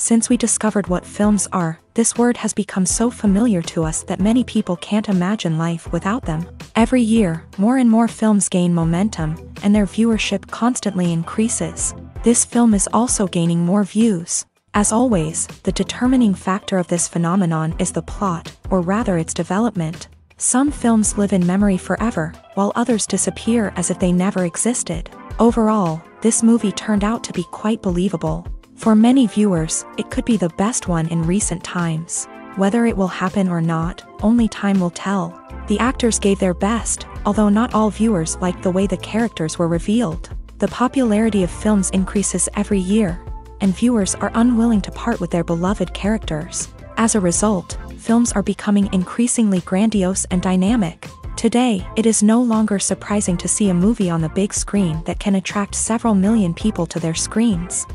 Since we discovered what films are, this word has become so familiar to us that many people can't imagine life without them. Every year, more and more films gain momentum, and their viewership constantly increases. This film is also gaining more views. As always, the determining factor of this phenomenon is the plot, or rather its development. Some films live in memory forever, while others disappear as if they never existed. Overall, this movie turned out to be quite believable. For many viewers, it could be the best one in recent times. Whether it will happen or not, only time will tell. The actors gave their best, although not all viewers liked the way the characters were revealed. The popularity of films increases every year, and viewers are unwilling to part with their beloved characters. As a result, films are becoming increasingly grandiose and dynamic. Today, it is no longer surprising to see a movie on the big screen that can attract several million people to their screens.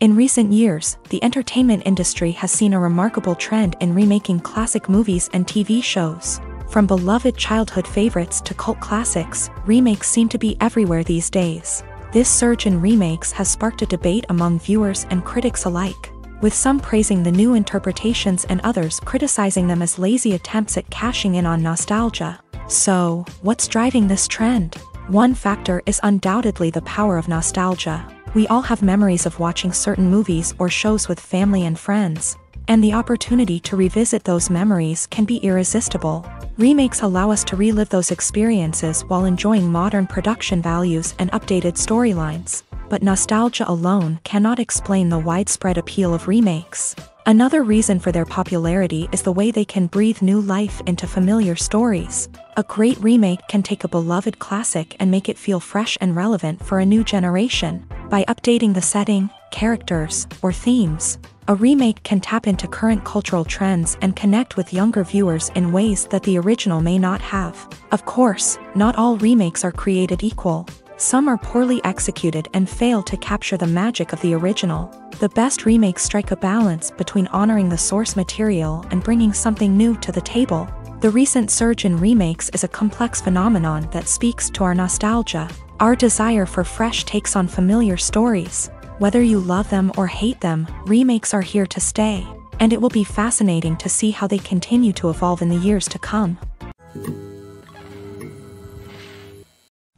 In recent years, the entertainment industry has seen a remarkable trend in remaking classic movies and TV shows. From beloved childhood favorites to cult classics, remakes seem to be everywhere these days. This surge in remakes has sparked a debate among viewers and critics alike, with some praising the new interpretations and others criticizing them as lazy attempts at cashing in on nostalgia. So, what's driving this trend? One factor is undoubtedly the power of nostalgia. We all have memories of watching certain movies or shows with family and friends, and the opportunity to revisit those memories can be irresistible. Remakes allow us to relive those experiences while enjoying modern production values and updated storylines. But nostalgia alone cannot explain the widespread appeal of remakes. Another reason for their popularity is the way they can breathe new life into familiar stories. A great remake can take a beloved classic and make it feel fresh and relevant for a new generation. By updating the setting, characters, or themes, a remake can tap into current cultural trends and connect with younger viewers in ways that the original may not have. Of course, not all remakes are created equal. Some are poorly executed and fail to capture the magic of the original. The best remakes strike a balance between honoring the source material and bringing something new to the table. The recent surge in remakes is a complex phenomenon that speaks to our nostalgia, our desire for fresh takes on familiar stories. Whether you love them or hate them, remakes are here to stay, and it will be fascinating to see how they continue to evolve in the years to come.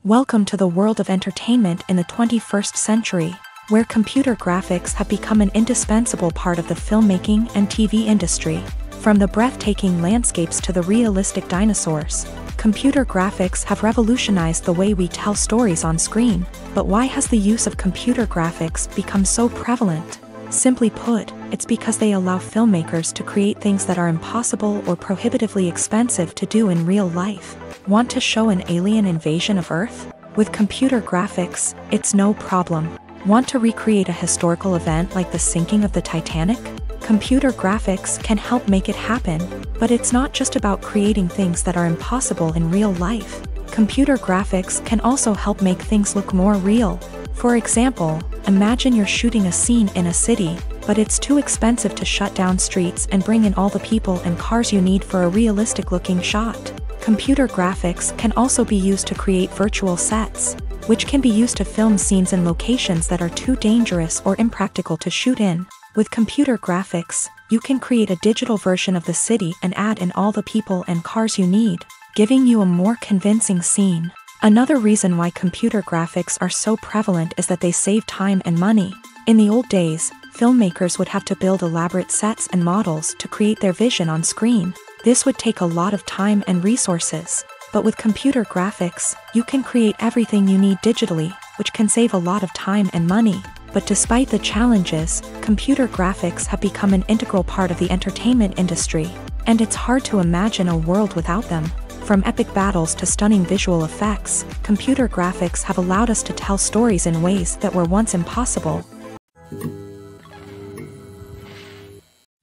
Welcome to the world of entertainment in the 21st century, where computer graphics have become an indispensable part of the filmmaking and TV industry. From the breathtaking landscapes to the realistic dinosaurs, computer graphics have revolutionized the way we tell stories on screen. But why has the use of computer graphics become so prevalent? Simply put, it's because they allow filmmakers to create things that are impossible or prohibitively expensive to do in real life. Want to show an alien invasion of Earth? With computer graphics, it's no problem. Want to recreate a historical event like the sinking of the Titanic? Computer graphics can help make it happen, but it's not just about creating things that are impossible in real life. Computer graphics can also help make things look more real. For example, imagine you're shooting a scene in a city, but it's too expensive to shut down streets and bring in all the people and cars you need for a realistic-looking shot. Computer graphics can also be used to create virtual sets, which can be used to film scenes in locations that are too dangerous or impractical to shoot in. With computer graphics, you can create a digital version of the city and add in all the people and cars you need, giving you a more convincing scene. Another reason why computer graphics are so prevalent is that they save time and money. In the old days, filmmakers would have to build elaborate sets and models to create their vision on screen. This would take a lot of time and resources. But with computer graphics, you can create everything you need digitally, which can save a lot of time and money. But despite the challenges, computer graphics have become an integral part of the entertainment industry, and it's hard to imagine a world without them. From epic battles to stunning visual effects, computer graphics have allowed us to tell stories in ways that were once impossible.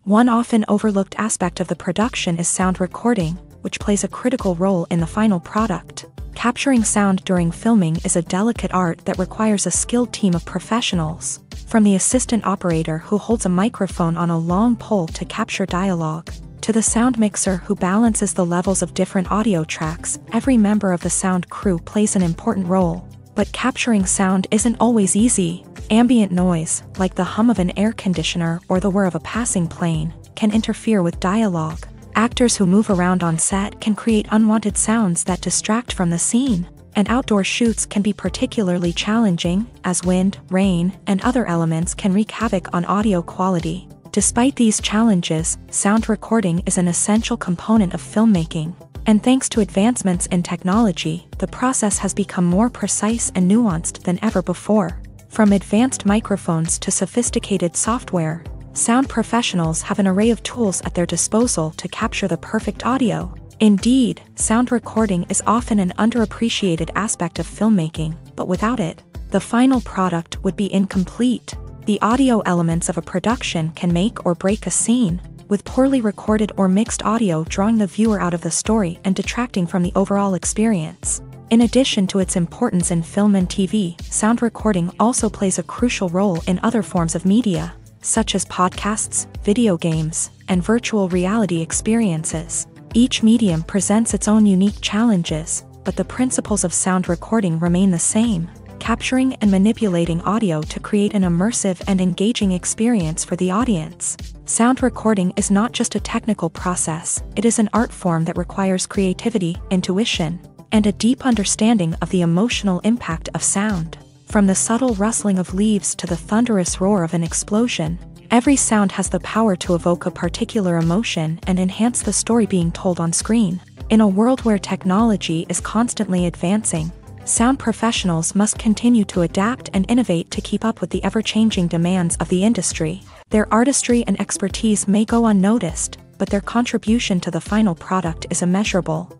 One often overlooked aspect of the production is sound recording, which plays a critical role in the final product. Capturing sound during filming is a delicate art that requires a skilled team of professionals. From the assistant operator who holds a microphone on a long pole to capture dialogue, to the sound mixer who balances the levels of different audio tracks, every member of the sound crew plays an important role. But capturing sound isn't always easy. Ambient noise, like the hum of an air conditioner or the whir of a passing plane, can interfere with dialogue. Actors who move around on set can create unwanted sounds that distract from the scene. And outdoor shoots can be particularly challenging, as wind, rain, and other elements can wreak havoc on audio quality. Despite these challenges, sound recording is an essential component of filmmaking. And thanks to advancements in technology, the process has become more precise and nuanced than ever before. From advanced microphones to sophisticated software, sound professionals have an array of tools at their disposal to capture the perfect audio. Indeed, sound recording is often an underappreciated aspect of filmmaking, but without it, the final product would be incomplete. The audio elements of a production can make or break a scene, with poorly recorded or mixed audio drawing the viewer out of the story and detracting from the overall experience. In addition to its importance in film and TV, sound recording also plays a crucial role in other forms of media, such as podcasts, video games, and virtual reality experiences. Each medium presents its own unique challenges, but the principles of sound recording remain the same, capturing and manipulating audio to create an immersive and engaging experience for the audience. Sound recording is not just a technical process, it is an art form that requires creativity, intuition, and a deep understanding of the emotional impact of sound. From the subtle rustling of leaves to the thunderous roar of an explosion, every sound has the power to evoke a particular emotion and enhance the story being told on screen. In a world where technology is constantly advancing, sound professionals must continue to adapt and innovate to keep up with the ever-changing demands of the industry. Their artistry and expertise may go unnoticed, but their contribution to the final product is immeasurable.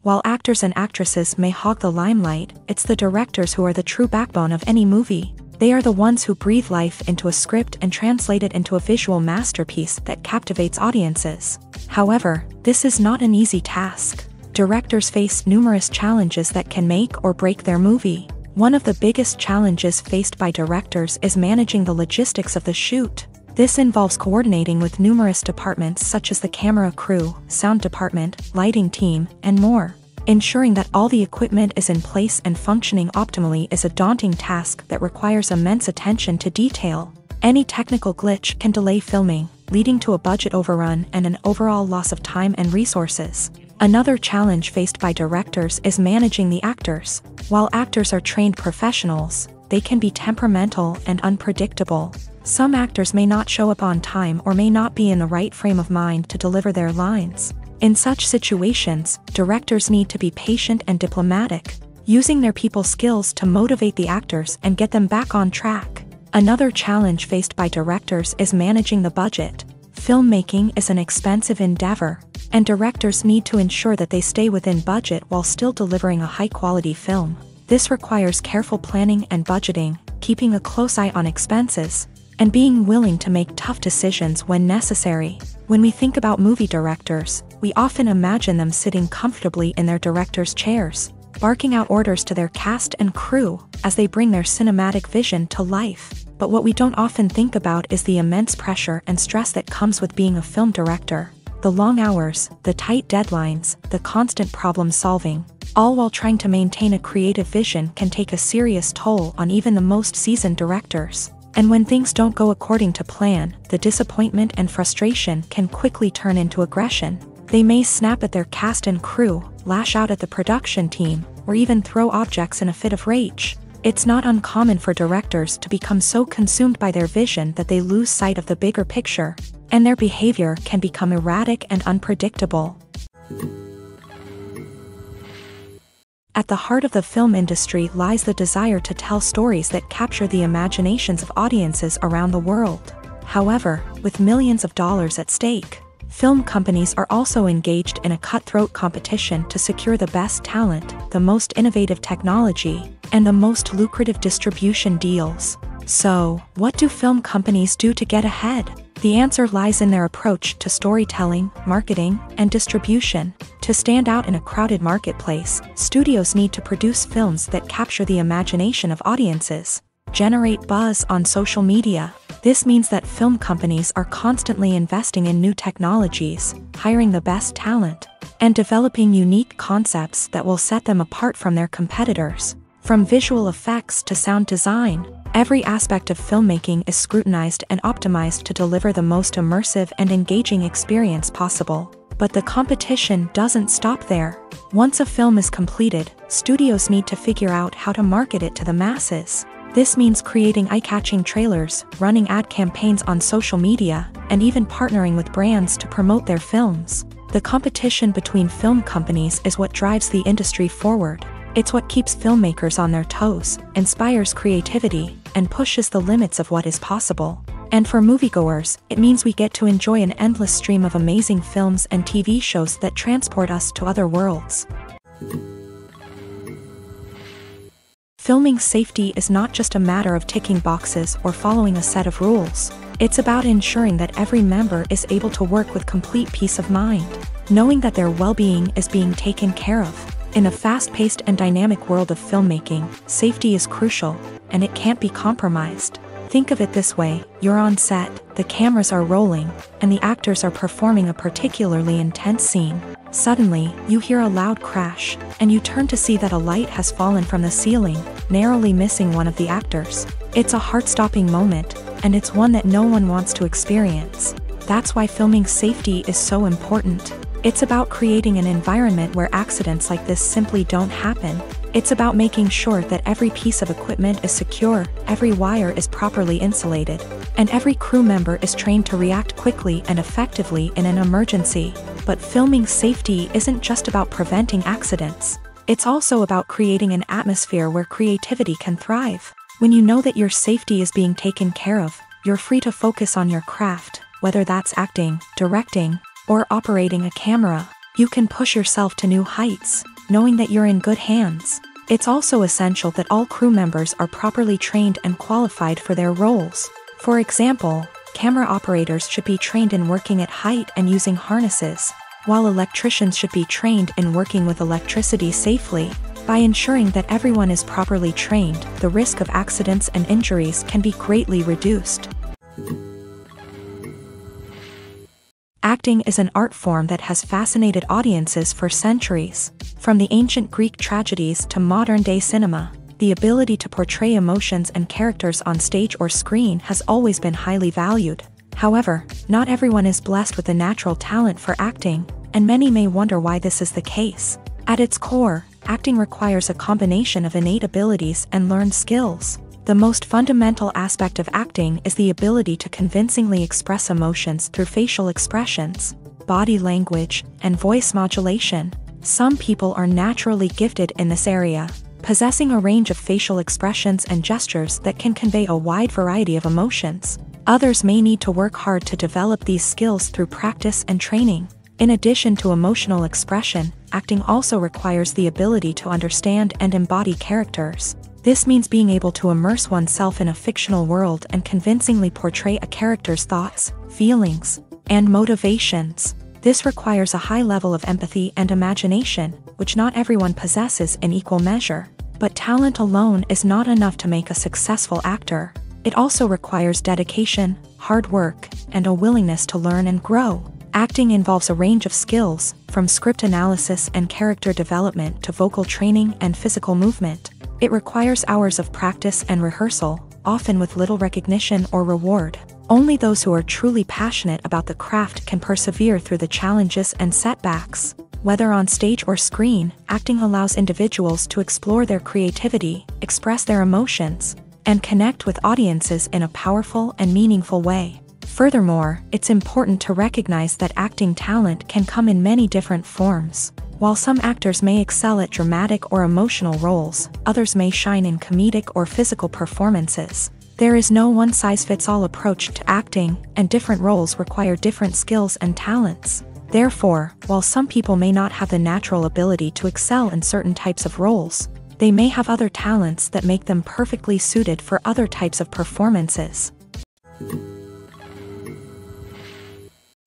While actors and actresses may hog the limelight, it's the directors who are the true backbone of any movie. They are the ones who breathe life into a script and translate it into a visual masterpiece that captivates audiences. However, this is not an easy task. Directors face numerous challenges that can make or break their movie. One of the biggest challenges faced by directors is managing the logistics of the shoot. This involves coordinating with numerous departments such as the camera crew, sound department, lighting team, and more. Ensuring that all the equipment is in place and functioning optimally is a daunting task that requires immense attention to detail. Any technical glitch can delay filming, leading to a budget overrun and an overall loss of time and resources. Another challenge faced by directors is managing the actors. While actors are trained professionals, they can be temperamental and unpredictable. Some actors may not show up on time or may not be in the right frame of mind to deliver their lines. In such situations, directors need to be patient and diplomatic, using their people skills to motivate the actors and get them back on track. Another challenge faced by directors is managing the budget. Filmmaking is an expensive endeavor, and directors need to ensure that they stay within budget while still delivering a high-quality film. This requires careful planning and budgeting, keeping a close eye on expenses, and being willing to make tough decisions when necessary. When we think about movie directors, we often imagine them sitting comfortably in their director's chairs, barking out orders to their cast and crew as they bring their cinematic vision to life. But what we don't often think about is the immense pressure and stress that comes with being a film director. The long hours, the tight deadlines, the constant problem solving, all while trying to maintain a creative vision can take a serious toll on even the most seasoned directors. And when things don't go according to plan, the disappointment and frustration can quickly turn into aggression. They may snap at their cast and crew, lash out at the production team, or even throw objects in a fit of rage. It's not uncommon for directors to become so consumed by their vision that they lose sight of the bigger picture, and their behavior can become erratic and unpredictable. At the heart of the film industry lies the desire to tell stories that capture the imaginations of audiences around the world. However, with millions of dollars at stake, film companies are also engaged in a cutthroat competition to secure the best talent, the most innovative technology, and the most lucrative distribution deals. So, what do film companies do to get ahead? The answer lies in their approach to storytelling, marketing, and distribution. To stand out in a crowded marketplace, studios need to produce films that capture the imagination of audiences, generate buzz on social media. This means that film companies are constantly investing in new technologies, hiring the best talent, and developing unique concepts that will set them apart from their competitors. From visual effects to sound design, every aspect of filmmaking is scrutinized and optimized to deliver the most immersive and engaging experience possible. But the competition doesn't stop there. Once a film is completed, studios need to figure out how to market it to the masses. This means creating eye-catching trailers, running ad campaigns on social media, and even partnering with brands to promote their films. The competition between film companies is what drives the industry forward. It's what keeps filmmakers on their toes, inspires creativity, and pushes the limits of what is possible. And for moviegoers, it means we get to enjoy an endless stream of amazing films and TV shows that transport us to other worlds. Filming safety is not just a matter of ticking boxes or following a set of rules. It's about ensuring that every member is able to work with complete peace of mind, knowing that their well-being is being taken care of. In a fast-paced and dynamic world of filmmaking, safety is crucial, and it can't be compromised. Think of it this way: you're on set, the cameras are rolling, and the actors are performing a particularly intense scene. Suddenly, you hear a loud crash, and you turn to see that a light has fallen from the ceiling, narrowly missing one of the actors. It's a heart-stopping moment, and it's one that no one wants to experience. That's why filming safety is so important. It's about creating an environment where accidents like this simply don't happen. It's about making sure that every piece of equipment is secure, every wire is properly insulated, and every crew member is trained to react quickly and effectively in an emergency. But filming safety isn't just about preventing accidents. It's also about creating an atmosphere where creativity can thrive. When you know that your safety is being taken care of, you're free to focus on your craft, whether that's acting, directing, or operating a camera. You can push yourself to new heights, knowing that you're in good hands. It's also essential that all crew members are properly trained and qualified for their roles. For example, camera operators should be trained in working at height and using harnesses, while electricians should be trained in working with electricity safely. By ensuring that everyone is properly trained, the risk of accidents and injuries can be greatly reduced. Acting is an art form that has fascinated audiences for centuries. From the ancient Greek tragedies to modern-day cinema, the ability to portray emotions and characters on stage or screen has always been highly valued. However, not everyone is blessed with a natural talent for acting, and many may wonder why this is the case. At its core, acting requires a combination of innate abilities and learned skills. The most fundamental aspect of acting is the ability to convincingly express emotions through facial expressions, body language, and voice modulation. Some people are naturally gifted in this area, possessing a range of facial expressions and gestures that can convey a wide variety of emotions. Others may need to work hard to develop these skills through practice and training. In addition to emotional expression, acting also requires the ability to understand and embody characters. This means being able to immerse oneself in a fictional world and convincingly portray a character's thoughts, feelings, and motivations. This requires a high level of empathy and imagination, which not everyone possesses in equal measure. But talent alone is not enough to make a successful actor. It also requires dedication, hard work, and a willingness to learn and grow. Acting involves a range of skills, from script analysis and character development to vocal training and physical movement. It requires hours of practice and rehearsal, often with little recognition or reward. Only those who are truly passionate about the craft can persevere through the challenges and setbacks. Whether on stage or screen, acting allows individuals to explore their creativity, express their emotions, and connect with audiences in a powerful and meaningful way. Furthermore, it's important to recognize that acting talent can come in many different forms. While some actors may excel at dramatic or emotional roles, others may shine in comedic or physical performances. There is no one-size-fits-all approach to acting, and different roles require different skills and talents. Therefore, while some people may not have the natural ability to excel in certain types of roles, they may have other talents that make them perfectly suited for other types of performances.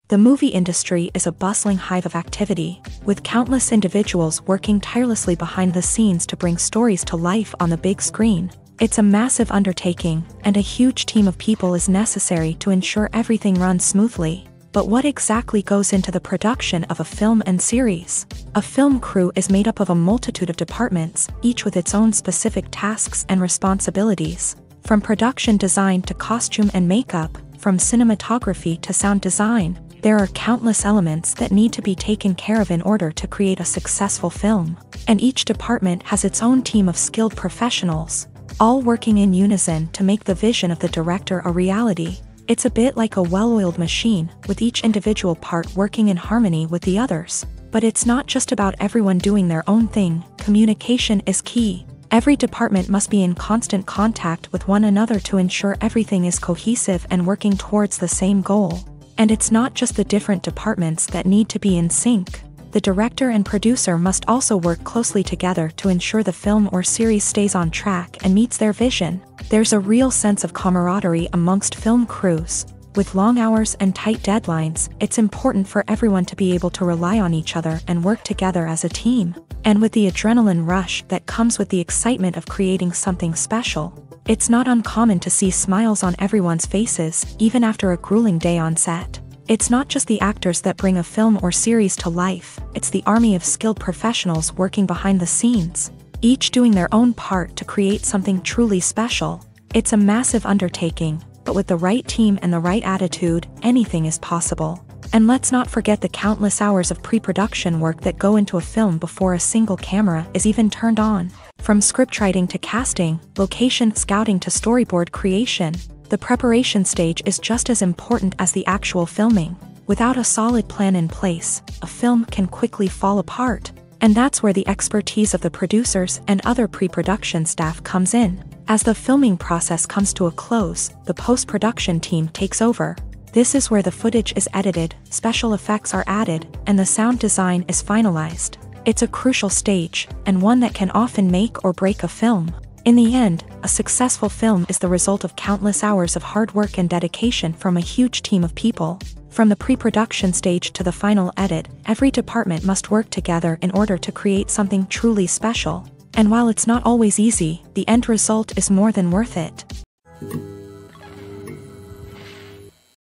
The movie industry is a bustling hive of activity, with countless individuals working tirelessly behind the scenes to bring stories to life on the big screen. It's a massive undertaking, and a huge team of people is necessary to ensure everything runs smoothly. But what exactly goes into the production of a film and series? A film crew is made up of a multitude of departments, each with its own specific tasks and responsibilities. From production design to costume and makeup, from cinematography to sound design, there are countless elements that need to be taken care of in order to create a successful film. And each department has its own team of skilled professionals, all working in unison to make the vision of the director a reality. It's a bit like a well-oiled machine, with each individual part working in harmony with the others. But it's not just about everyone doing their own thing. Communication is key. Every department must be in constant contact with one another to ensure everything is cohesive and working towards the same goal. And it's not just the different departments that need to be in sync. The director and producer must also work closely together to ensure the film or series stays on track and meets their vision. There's a real sense of camaraderie amongst film crews. With long hours and tight deadlines, it's important for everyone to be able to rely on each other and work together as a team. And with the adrenaline rush that comes with the excitement of creating something special, it's not uncommon to see smiles on everyone's faces, even after a grueling day on set. It's not just the actors that bring a film or series to life, it's the army of skilled professionals working behind the scenes, each doing their own part to create something truly special. It's a massive undertaking, but with the right team and the right attitude, anything is possible. And let's not forget the countless hours of pre-production work that go into a film before a single camera is even turned on. From scriptwriting to casting, location scouting to storyboard creation, the preparation stage is just as important as the actual filming. Without a solid plan in place, a film can quickly fall apart. And that's where the expertise of the producers and other pre-production staff comes in. As the filming process comes to a close, the post-production team takes over. This is where the footage is edited, special effects are added, and the sound design is finalized. It's a crucial stage, and one that can often make or break a film. In the end, a successful film is the result of countless hours of hard work and dedication from a huge team of people. From the pre-production stage to the final edit, every department must work together in order to create something truly special. And while it's not always easy, the end result is more than worth it.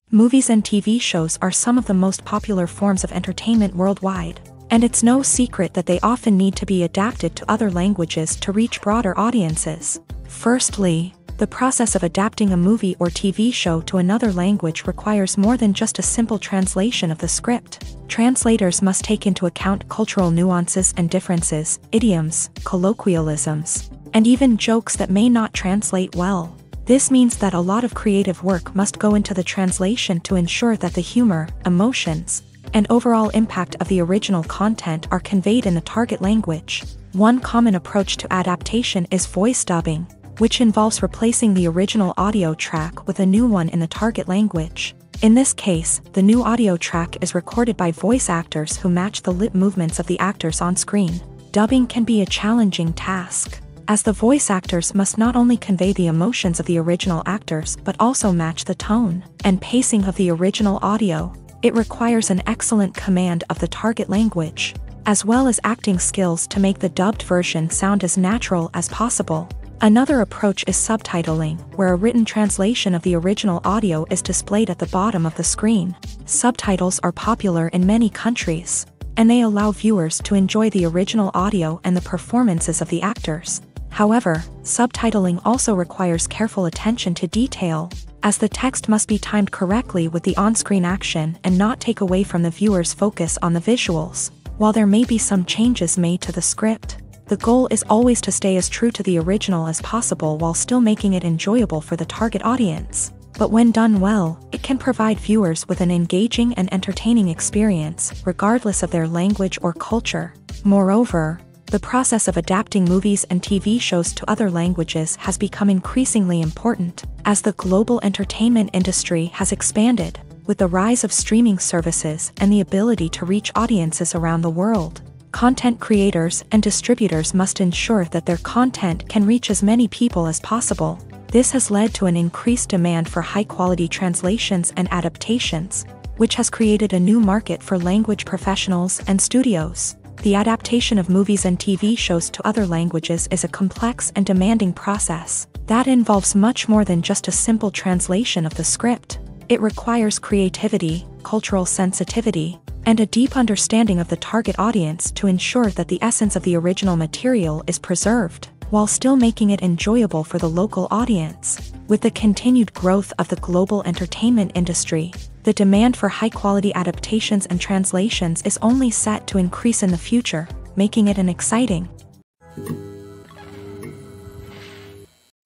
Movies and TV shows are some of the most popular forms of entertainment worldwide. And it's no secret that they often need to be adapted to other languages to reach broader audiences. Firstly, the process of adapting a movie or TV show to another language requires more than just a simple translation of the script. Translators must take into account cultural nuances and differences, idioms, colloquialisms, and even jokes that may not translate well. This means that a lot of creative work must go into the translation to ensure that the humor, emotions, and overall impact of the original content are conveyed in the target language. One common approach to adaptation is voice dubbing, which involves replacing the original audio track with a new one in the target language. In this case, the new audio track is recorded by voice actors who match the lip movements of the actors on screen. Dubbing can be a challenging task, as the voice actors must not only convey the emotions of the original actors but also match the tone and pacing of the original audio. It requires an excellent command of the target language, as well as acting skills to make the dubbed version sound as natural as possible. Another approach is subtitling, where a written translation of the original audio is displayed at the bottom of the screen. Subtitles are popular in many countries, and they allow viewers to enjoy the original audio and the performances of the actors. However, subtitling also requires careful attention to detail, as the text must be timed correctly with the on-screen action and not take away from the viewer's focus on the visuals. While there may be some changes made to the script, the goal is always to stay as true to the original as possible while still making it enjoyable for the target audience. But when done well, it can provide viewers with an engaging and entertaining experience, regardless of their language or culture. Moreover, the process of adapting movies and TV shows to other languages has become increasingly important, as the global entertainment industry has expanded, with the rise of streaming services and the ability to reach audiences around the world. Content creators and distributors must ensure that their content can reach as many people as possible. This has led to an increased demand for high-quality translations and adaptations, which has created a new market for language professionals and studios. The adaptation of movies and TV shows to other languages is a complex and demanding process that involves much more than just a simple translation of the script. It requires creativity, cultural sensitivity, and a deep understanding of the target audience to ensure that the essence of the original material is preserved, while still making it enjoyable for the local audience. With the continued growth of the global entertainment industry, the demand for high-quality adaptations and translations is only set to increase in the future, making it an exciting.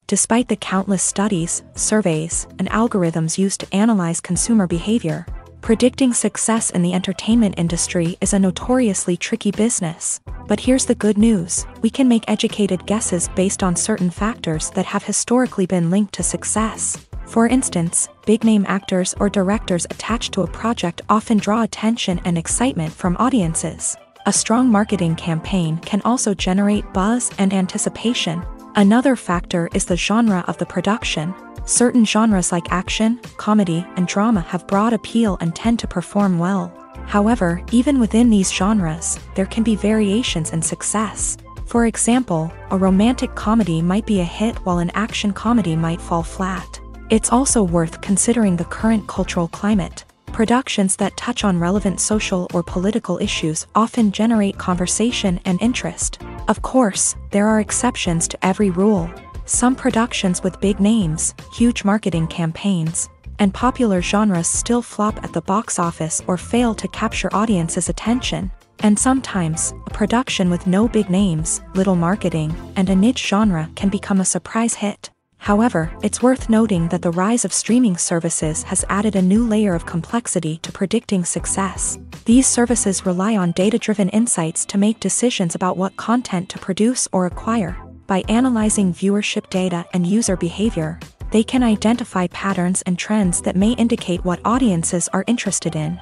Despite the countless studies, surveys, and algorithms used to analyze consumer behavior, predicting success in the entertainment industry is a notoriously tricky business. But here's the good news: we can make educated guesses based on certain factors that have historically been linked to success. For instance, big-name actors or directors attached to a project often draw attention and excitement from audiences. A strong marketing campaign can also generate buzz and anticipation. Another factor is the genre of the production. Certain genres like action, comedy, and drama have broad appeal and tend to perform well. However, even within these genres, there can be variations in success. For example, a romantic comedy might be a hit while an action comedy might fall flat. It's also worth considering the current cultural climate. Productions that touch on relevant social or political issues often generate conversation and interest. Of course, there are exceptions to every rule. Some productions with big names, huge marketing campaigns, and popular genres still flop at the box office or fail to capture audiences' attention. And sometimes, a production with no big names, little marketing, and a niche genre can become a surprise hit. However, it's worth noting that the rise of streaming services has added a new layer of complexity to predicting success. These services rely on data-driven insights to make decisions about what content to produce or acquire. By analyzing viewership data and user behavior, they can identify patterns and trends that may indicate what audiences are interested in.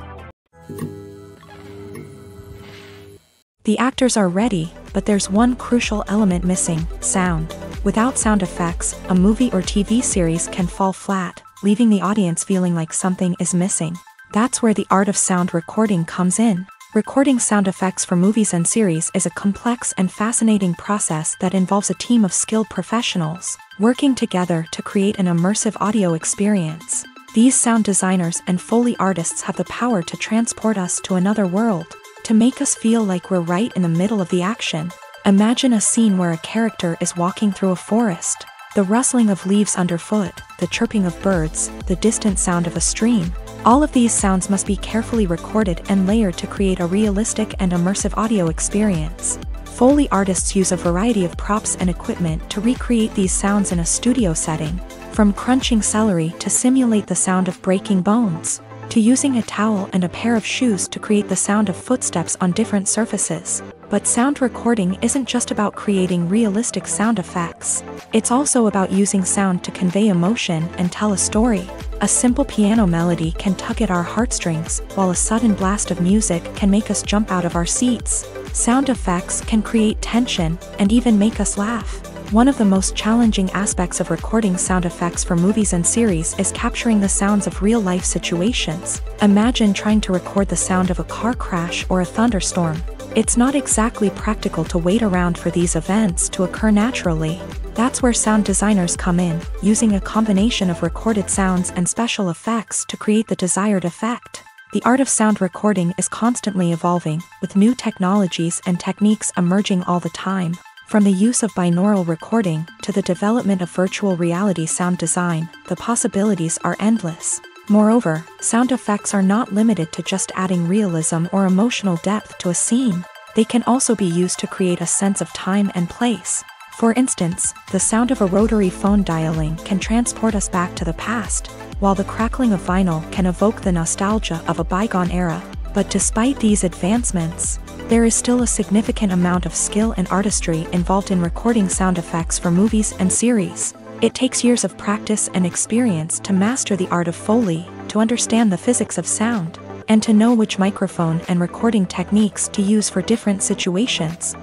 The actors are ready, but there's one crucial element missing: sound. Without sound effects, a movie or TV series can fall flat, leaving the audience feeling like something is missing. That's where the art of sound recording comes in. Recording sound effects for movies and series is a complex and fascinating process that involves a team of skilled professionals working together to create an immersive audio experience. These sound designers and Foley artists have the power to transport us to another world, to make us feel like we're right in the middle of the action. Imagine a scene where a character is walking through a forest. The rustling of leaves underfoot, the chirping of birds, the distant sound of a stream. All of these sounds must be carefully recorded and layered to create a realistic and immersive audio experience. Foley artists use a variety of props and equipment to recreate these sounds in a studio setting, from crunching celery to simulate the sound of breaking bones, to using a towel and a pair of shoes to create the sound of footsteps on different surfaces. But sound recording isn't just about creating realistic sound effects. It's also about using sound to convey emotion and tell a story. A simple piano melody can tug at our heartstrings, while a sudden blast of music can make us jump out of our seats. Sound effects can create tension and even make us laugh. One of the most challenging aspects of recording sound effects for movies and series is capturing the sounds of real-life situations. Imagine trying to record the sound of a car crash or a thunderstorm. It's not exactly practical to wait around for these events to occur naturally. That's where sound designers come in, using a combination of recorded sounds and special effects to create the desired effect. The art of sound recording is constantly evolving, with new technologies and techniques emerging all the time. From the use of binaural recording to the development of virtual reality sound design, the possibilities are endless. Moreover, sound effects are not limited to just adding realism or emotional depth to a scene. They can also be used to create a sense of time and place. For instance, the sound of a rotary phone dialing can transport us back to the past, while the crackling of vinyl can evoke the nostalgia of a bygone era. But despite these advancements, there is still a significant amount of skill and artistry involved in recording sound effects for movies and series. It takes years of practice and experience to master the art of Foley, to understand the physics of sound, and to know which microphone and recording techniques to use for different situations.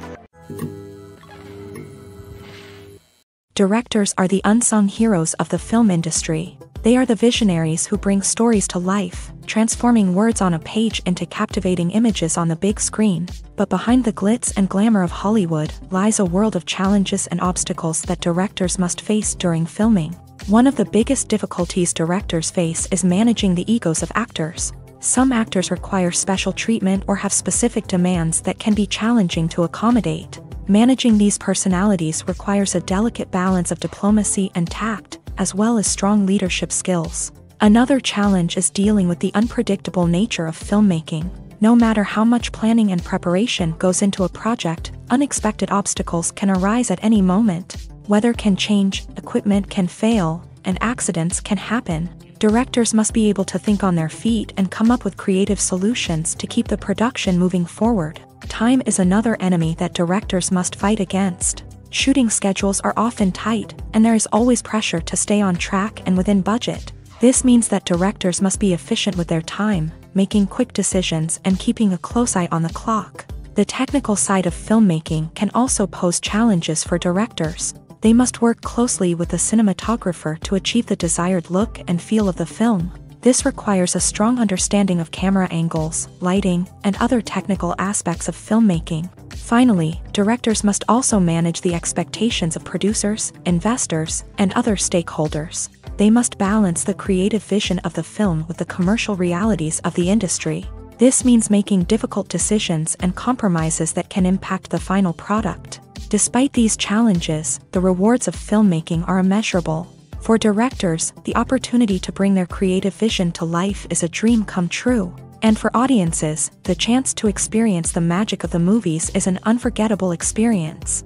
Directors are the unsung heroes of the film industry. They are the visionaries who bring stories to life, transforming words on a page into captivating images on the big screen. But behind the glitz and glamour of Hollywood lies a world of challenges and obstacles that directors must face during filming. One of the biggest difficulties directors face is managing the egos of actors. Some actors require special treatment or have specific demands that can be challenging to accommodate. Managing these personalities requires a delicate balance of diplomacy and tact, as well as strong leadership skills. Another challenge is dealing with the unpredictable nature of filmmaking. No matter how much planning and preparation goes into a project, unexpected obstacles can arise at any moment. Weather can change, equipment can fail, and accidents can happen. Directors must be able to think on their feet and come up with creative solutions to keep the production moving forward. Time is another enemy that directors must fight against. Shooting schedules are often tight, and there is always pressure to stay on track and within budget. This means that directors must be efficient with their time, making quick decisions and keeping a close eye on the clock. The technical side of filmmaking can also pose challenges for directors. They must work closely with the cinematographer to achieve the desired look and feel of the film. This requires a strong understanding of camera angles, lighting, and other technical aspects of filmmaking. Finally, directors must also manage the expectations of producers, investors, and other stakeholders. They must balance the creative vision of the film with the commercial realities of the industry. This means making difficult decisions and compromises that can impact the final product. Despite these challenges, the rewards of filmmaking are immeasurable. For directors, the opportunity to bring their creative vision to life is a dream come true. And for audiences, the chance to experience the magic of the movies is an unforgettable experience.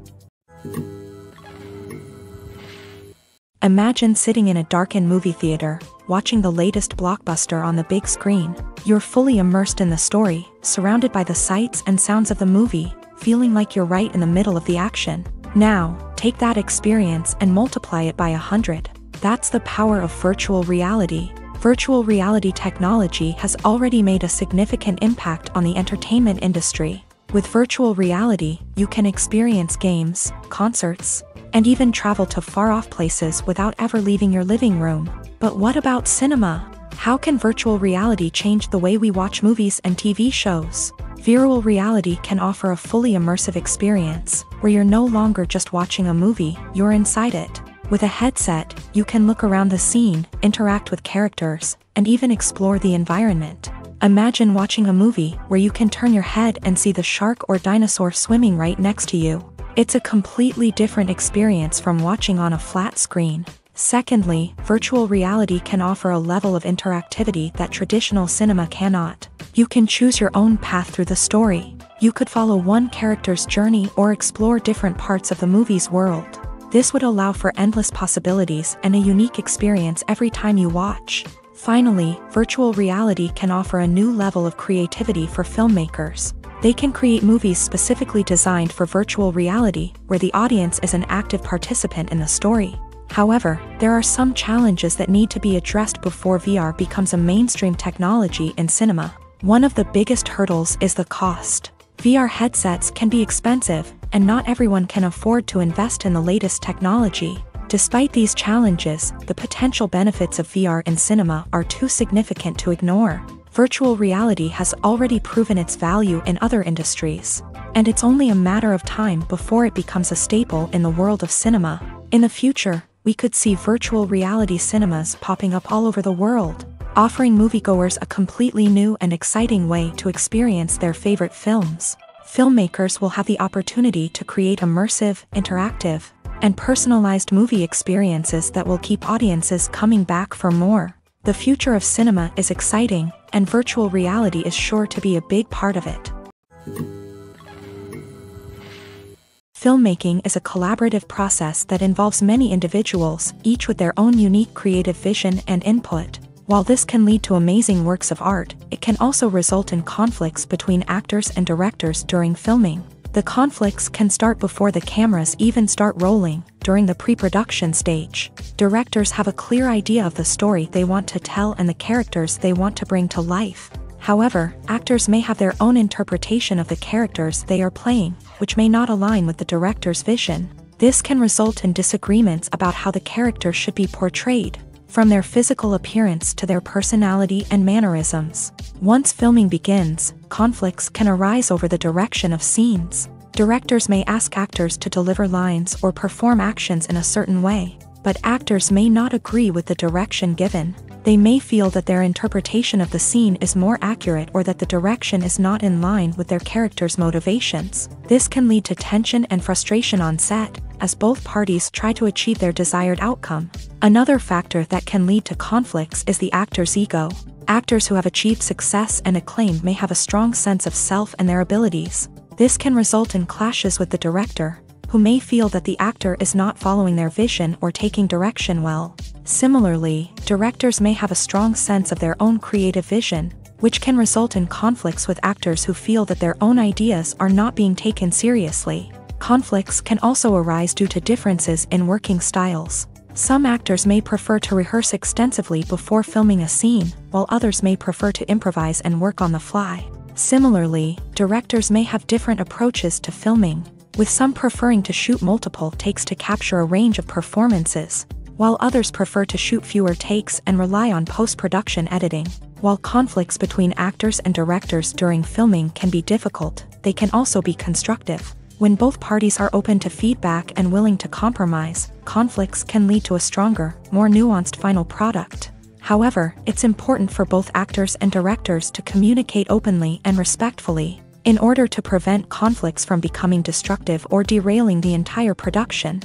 Imagine sitting in a darkened movie theater, watching the latest blockbuster on the big screen. You're fully immersed in the story, surrounded by the sights and sounds of the movie, feeling like you're right in the middle of the action. Now, take that experience and multiply it by 100. That's the power of virtual reality. Virtual reality technology has already made a significant impact on the entertainment industry. With virtual reality, you can experience games, concerts, and even travel to far-off places without ever leaving your living room. But what about cinema? How can virtual reality change the way we watch movies and TV shows? Virtual reality can offer a fully immersive experience, where you're no longer just watching a movie, you're inside it. With a headset, you can look around the scene, interact with characters, and even explore the environment. Imagine watching a movie where you can turn your head and see the shark or dinosaur swimming right next to you. It's a completely different experience from watching on a flat screen. Secondly, virtual reality can offer a level of interactivity that traditional cinema cannot. You can choose your own path through the story. You could follow one character's journey or explore different parts of the movie's world. This would allow for endless possibilities and a unique experience every time you watch. Finally, virtual reality can offer a new level of creativity for filmmakers. They can create movies specifically designed for virtual reality, where the audience is an active participant in the story. However, there are some challenges that need to be addressed before VR becomes a mainstream technology in cinema. One of the biggest hurdles is the cost. VR headsets can be expensive, and not everyone can afford to invest in the latest technology. Despite these challenges, the potential benefits of VR in cinema are too significant to ignore. Virtual reality has already proven its value in other industries, and it's only a matter of time before it becomes a staple in the world of cinema. In the future, we could see virtual reality cinemas popping up all over the world, offering moviegoers a completely new and exciting way to experience their favorite films. Filmmakers will have the opportunity to create immersive, interactive, and personalized movie experiences that will keep audiences coming back for more. The future of cinema is exciting, and virtual reality is sure to be a big part of it. Filmmaking is a collaborative process that involves many individuals, each with their own unique creative vision and input. While this can lead to amazing works of art, it can also result in conflicts between actors and directors during filming. The conflicts can start before the cameras even start rolling, during the pre-production stage. Directors have a clear idea of the story they want to tell and the characters they want to bring to life. However, actors may have their own interpretation of the characters they are playing, which may not align with the director's vision. This can result in disagreements about how the character should be portrayed, from their physical appearance to their personality and mannerisms. Once filming begins, conflicts can arise over the direction of scenes. Directors may ask actors to deliver lines or perform actions in a certain way. But actors may not agree with the direction given. They may feel that their interpretation of the scene is more accurate or that the direction is not in line with their character's motivations. This can lead to tension and frustration on set, as both parties try to achieve their desired outcome. Another factor that can lead to conflicts is the actor's ego. Actors who have achieved success and acclaim may have a strong sense of self and their abilities. This can result in clashes with the director, who may feel that the actor is not following their vision or taking direction well. Similarly, directors may have a strong sense of their own creative vision, which can result in conflicts with actors who feel that their own ideas are not being taken seriously. Conflicts can also arise due to differences in working styles. Some actors may prefer to rehearse extensively before filming a scene, while others may prefer to improvise and work on the fly. Similarly, directors may have different approaches to filming, with some preferring to shoot multiple takes to capture a range of performances, while others prefer to shoot fewer takes and rely on post-production editing. While conflicts between actors and directors during filming can be difficult, they can also be constructive. When both parties are open to feedback and willing to compromise, conflicts can lead to a stronger, more nuanced final product. However, it's important for both actors and directors to communicate openly and respectfully, in order to prevent conflicts from becoming destructive or derailing the entire production.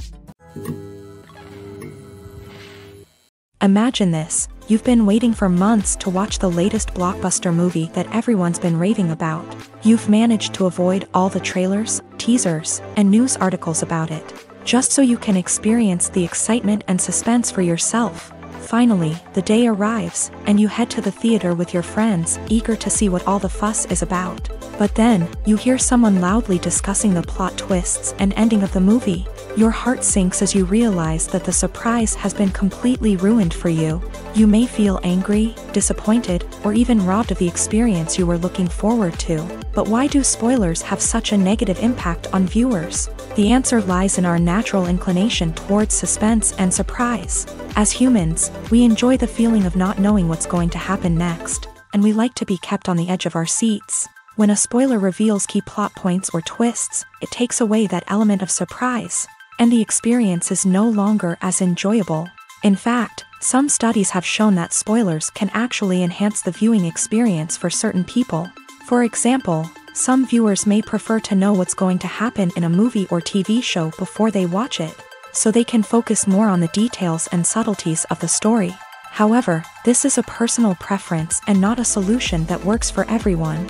Imagine this: you've been waiting for months to watch the latest blockbuster movie that everyone's been raving about. You've managed to avoid all the trailers, teasers, and news articles about it, just so you can experience the excitement and suspense for yourself. Finally, the day arrives, and you head to the theater with your friends, eager to see what all the fuss is about. But then, you hear someone loudly discussing the plot twists and ending of the movie. Your heart sinks as you realize that the surprise has been completely ruined for you. You may feel angry, disappointed, or even robbed of the experience you were looking forward to. But why do spoilers have such a negative impact on viewers? The answer lies in our natural inclination towards suspense and surprise. As humans, we enjoy the feeling of not knowing what's going to happen next, and we like to be kept on the edge of our seats. When a spoiler reveals key plot points or twists, it takes away that element of surprise, and the experience is no longer as enjoyable. In fact, some studies have shown that spoilers can actually enhance the viewing experience for certain people. For example, some viewers may prefer to know what's going to happen in a movie or TV show before they watch it, so they can focus more on the details and subtleties of the story. However, this is a personal preference and not a solution that works for everyone.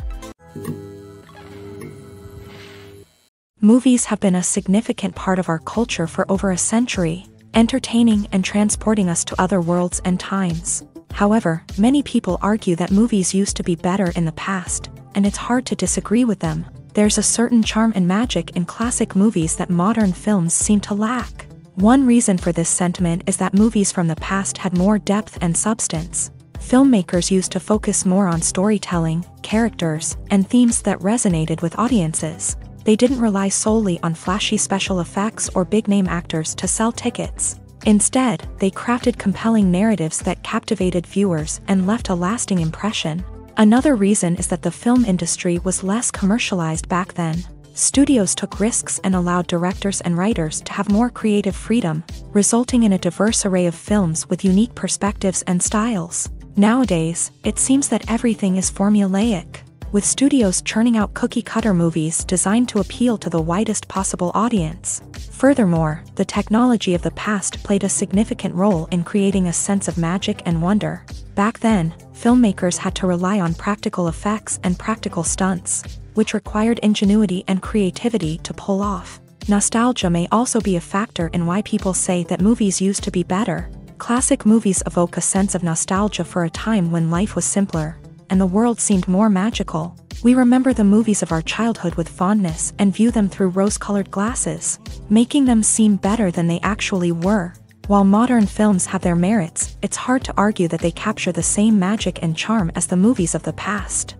Movies have been a significant part of our culture for over a century, entertaining and transporting us to other worlds and times. However, many people argue that movies used to be better in the past, and it's hard to disagree with them. There's a certain charm and magic in classic movies that modern films seem to lack. One reason for this sentiment is that movies from the past had more depth and substance. Filmmakers used to focus more on storytelling, characters, and themes that resonated with audiences. They didn't rely solely on flashy special effects or big-name actors to sell tickets. Instead, they crafted compelling narratives that captivated viewers and left a lasting impression. Another reason is that the film industry was less commercialized back then. Studios took risks and allowed directors and writers to have more creative freedom, resulting in a diverse array of films with unique perspectives and styles. Nowadays, it seems that everything is formulaic, with studios churning out cookie-cutter movies designed to appeal to the widest possible audience. Furthermore, the technology of the past played a significant role in creating a sense of magic and wonder. Back then, filmmakers had to rely on practical effects and practical stunts, which required ingenuity and creativity to pull off. Nostalgia may also be a factor in why people say that movies used to be better. Classic movies evoke a sense of nostalgia for a time when life was simpler, and the world seemed more magical. We remember the movies of our childhood with fondness and view them through rose-colored glasses, making them seem better than they actually were. While modern films have their merits, it's hard to argue that they capture the same magic and charm as the movies of the past.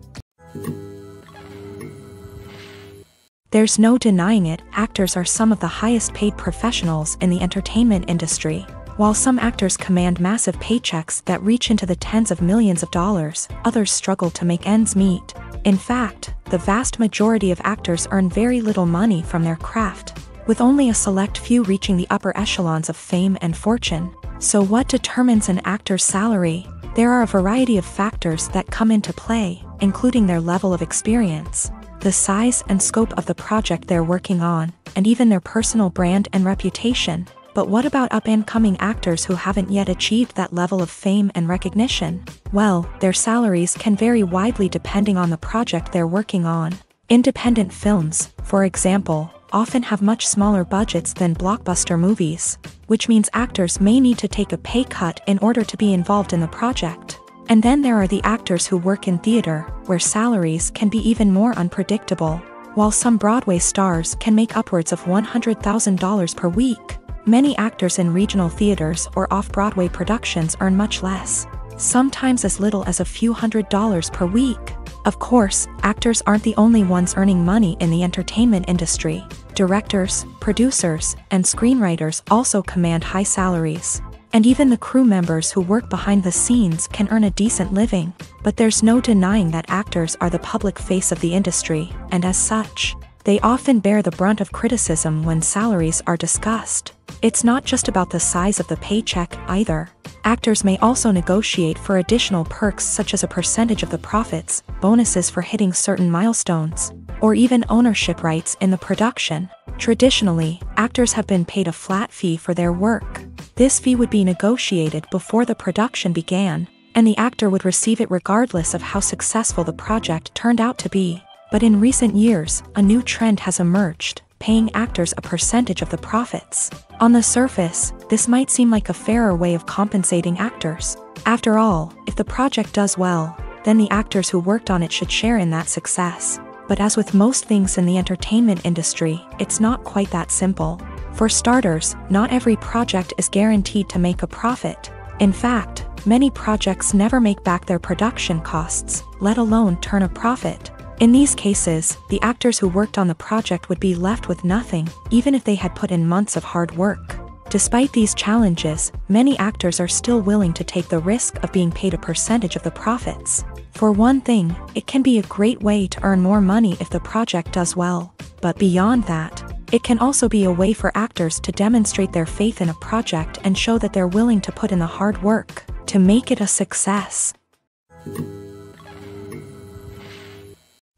There's no denying it, actors are some of the highest-paid professionals in the entertainment industry. While some actors command massive paychecks that reach into the tens of millions of dollars, others struggle to make ends meet. In fact, the vast majority of actors earn very little money from their craft. with only a select few reaching the upper echelons of fame and fortune. So what determines an actor's salary? There are a variety of factors that come into play, including their level of experience, the size and scope of the project they're working on, and even their personal brand and reputation. But what about up-and-coming actors who haven't yet achieved that level of fame and recognition? Well, their salaries can vary widely depending on the project they're working on. Independent films, for example, often have much smaller budgets than blockbuster movies, which means actors may need to take a pay cut in order to be involved in the project. And then there are the actors who work in theater, where salaries can be even more unpredictable. While some Broadway stars can make upwards of $100,000 per week, many actors in regional theaters or off-Broadway productions earn much less, sometimes as little as a few $100s per week. Of course, actors aren't the only ones earning money in the entertainment industry. Directors, producers, and screenwriters also command high salaries. And even the crew members who work behind the scenes can earn a decent living. But there's no denying that actors are the public face of the industry, and as such, they often bear the brunt of criticism when salaries are discussed. It's not just about the size of the paycheck either. Actors may also negotiate for additional perks such as a percentage of the profits, bonuses for hitting certain milestones, or even ownership rights in the production. Traditionally, actors have been paid a flat fee for their work. This fee would be negotiated before the production began, and the actor would receive it regardless of how successful the project turned out to be. But in recent years, a new trend has emerged, paying actors a percentage of the profits. On the surface, this might seem like a fairer way of compensating actors. After all, if the project does well, then the actors who worked on it should share in that success. But as with most things in the entertainment industry, it's not quite that simple. For starters, not every project is guaranteed to make a profit. In fact, many projects never make back their production costs, let alone turn a profit. In these cases, the actors who worked on the project would be left with nothing, even if they had put in months of hard work. Despite these challenges, many actors are still willing to take the risk of being paid a percentage of the profits. For one thing, it can be a great way to earn more money if the project does well. But beyond that, it can also be a way for actors to demonstrate their faith in a project and show that they're willing to put in the hard work to make it a success.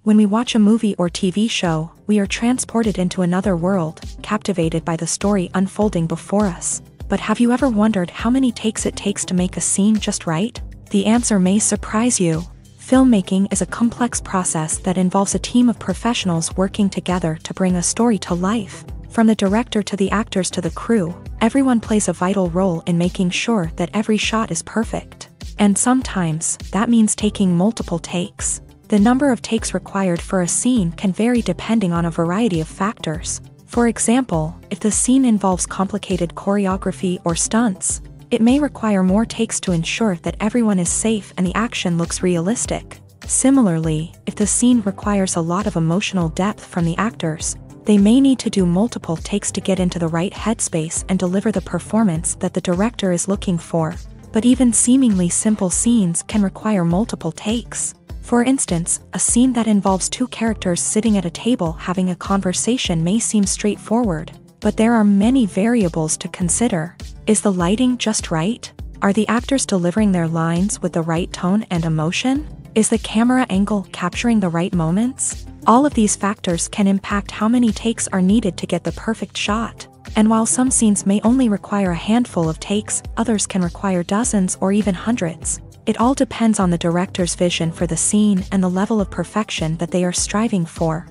When we watch a movie or TV show, we are transported into another world, captivated by the story unfolding before us. But have you ever wondered how many takes it takes to make a scene just right? The answer may surprise you. Filmmaking is a complex process that involves a team of professionals working together to bring a story to life. From the director to the actors to the crew, everyone plays a vital role in making sure that every shot is perfect. And sometimes, that means taking multiple takes. The number of takes required for a scene can vary depending on a variety of factors. For example, if the scene involves complicated choreography or stunts, it may require more takes to ensure that everyone is safe and the action looks realistic. Similarly, if the scene requires a lot of emotional depth from the actors, they may need to do multiple takes to get into the right headspace and deliver the performance that the director is looking for. But even seemingly simple scenes can require multiple takes. For instance, a scene that involves two characters sitting at a table having a conversation may seem straightforward, but there are many variables to consider. Is the lighting just right? Are the actors delivering their lines with the right tone and emotion? Is the camera angle capturing the right moments? All of these factors can impact how many takes are needed to get the perfect shot. And while some scenes may only require a handful of takes, others can require dozens or even hundreds. It all depends on the director's vision for the scene and the level of perfection that they are striving for.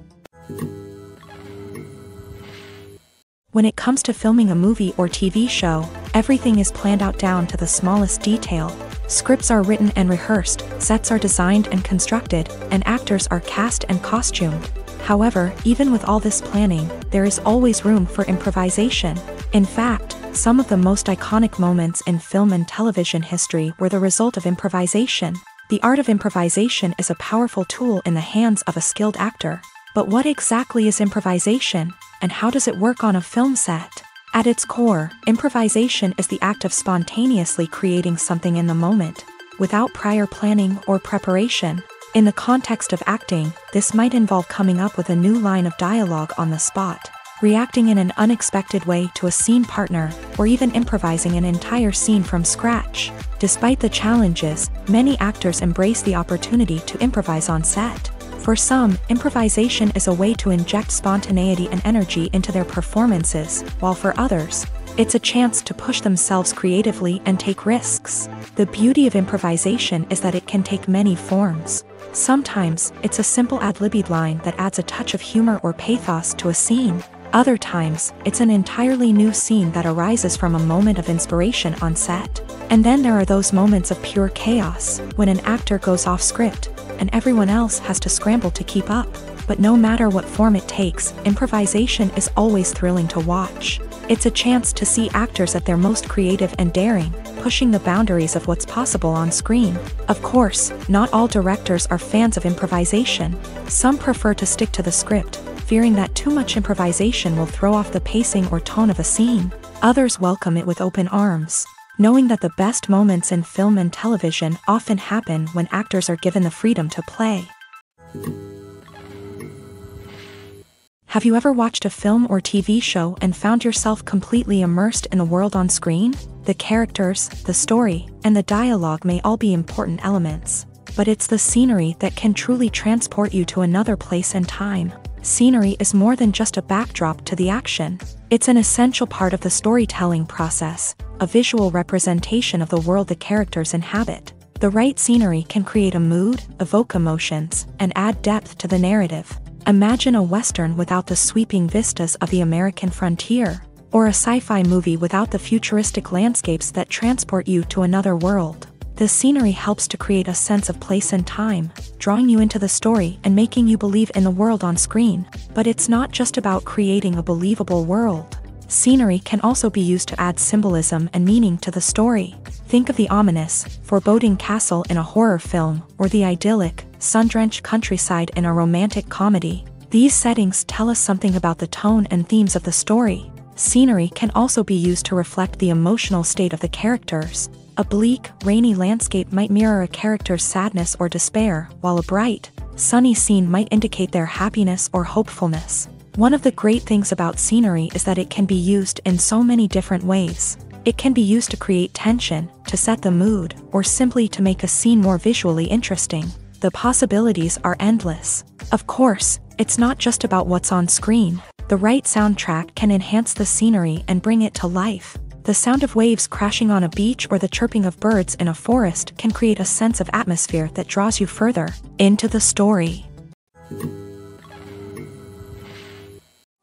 When it comes to filming a movie or TV show, everything is planned out down to the smallest detail. Scripts are written and rehearsed, sets are designed and constructed, and actors are cast and costumed. However, even with all this planning, there is always room for improvisation. In fact, some of the most iconic moments in film and television history were the result of improvisation. The art of improvisation is a powerful tool in the hands of a skilled actor. But what exactly is improvisation, and how does it work on a film set? At its core, improvisation is the act of spontaneously creating something in the moment, without prior planning or preparation. In the context of acting, this might involve coming up with a new line of dialogue on the spot, reacting in an unexpected way to a scene partner, or even improvising an entire scene from scratch. Despite the challenges, many actors embrace the opportunity to improvise on set. For some, improvisation is a way to inject spontaneity and energy into their performances, while for others, it's a chance to push themselves creatively and take risks. The beauty of improvisation is that it can take many forms. Sometimes, it's a simple ad-libbed line that adds a touch of humor or pathos to a scene. Other times, it's an entirely new scene that arises from a moment of inspiration on set. And then there are those moments of pure chaos, when an actor goes off script, and everyone else has to scramble to keep up. But no matter what form it takes, improvisation is always thrilling to watch. It's a chance to see actors at their most creative and daring, pushing the boundaries of what's possible on screen. Of course, not all directors are fans of improvisation. Some prefer to stick to the script, fearing that too much improvisation will throw off the pacing or tone of a scene. Others welcome it with open arms, knowing that the best moments in film and television often happen when actors are given the freedom to play. Have you ever watched a film or TV show and found yourself completely immersed in the world on screen? The characters, the story, and the dialogue may all be important elements, but it's the scenery that can truly transport you to another place and time. Scenery is more than just a backdrop to the action. It's an essential part of the storytelling process, a visual representation of the world the characters inhabit. The right scenery can create a mood, evoke emotions, and add depth to the narrative. Imagine a Western without the sweeping vistas of the American frontier, or a sci-fi movie without the futuristic landscapes that transport you to another world. The scenery helps to create a sense of place and time, drawing you into the story and making you believe in the world on screen. But it's not just about creating a believable world. Scenery can also be used to add symbolism and meaning to the story. Think of the ominous, foreboding castle in a horror film, or the idyllic, sun-drenched countryside in a romantic comedy. These settings tell us something about the tone and themes of the story. Scenery can also be used to reflect the emotional state of the characters. A bleak, rainy landscape might mirror a character's sadness or despair, while a bright, sunny scene might indicate their happiness or hopefulness. One of the great things about scenery is that it can be used in so many different ways. It can be used to create tension, to set the mood, or simply to make a scene more visually interesting. The possibilities are endless. Of course, it's not just about what's on screen. The right soundtrack can enhance the scenery and bring it to life. The sound of waves crashing on a beach or the chirping of birds in a forest can create a sense of atmosphere that draws you further into the story.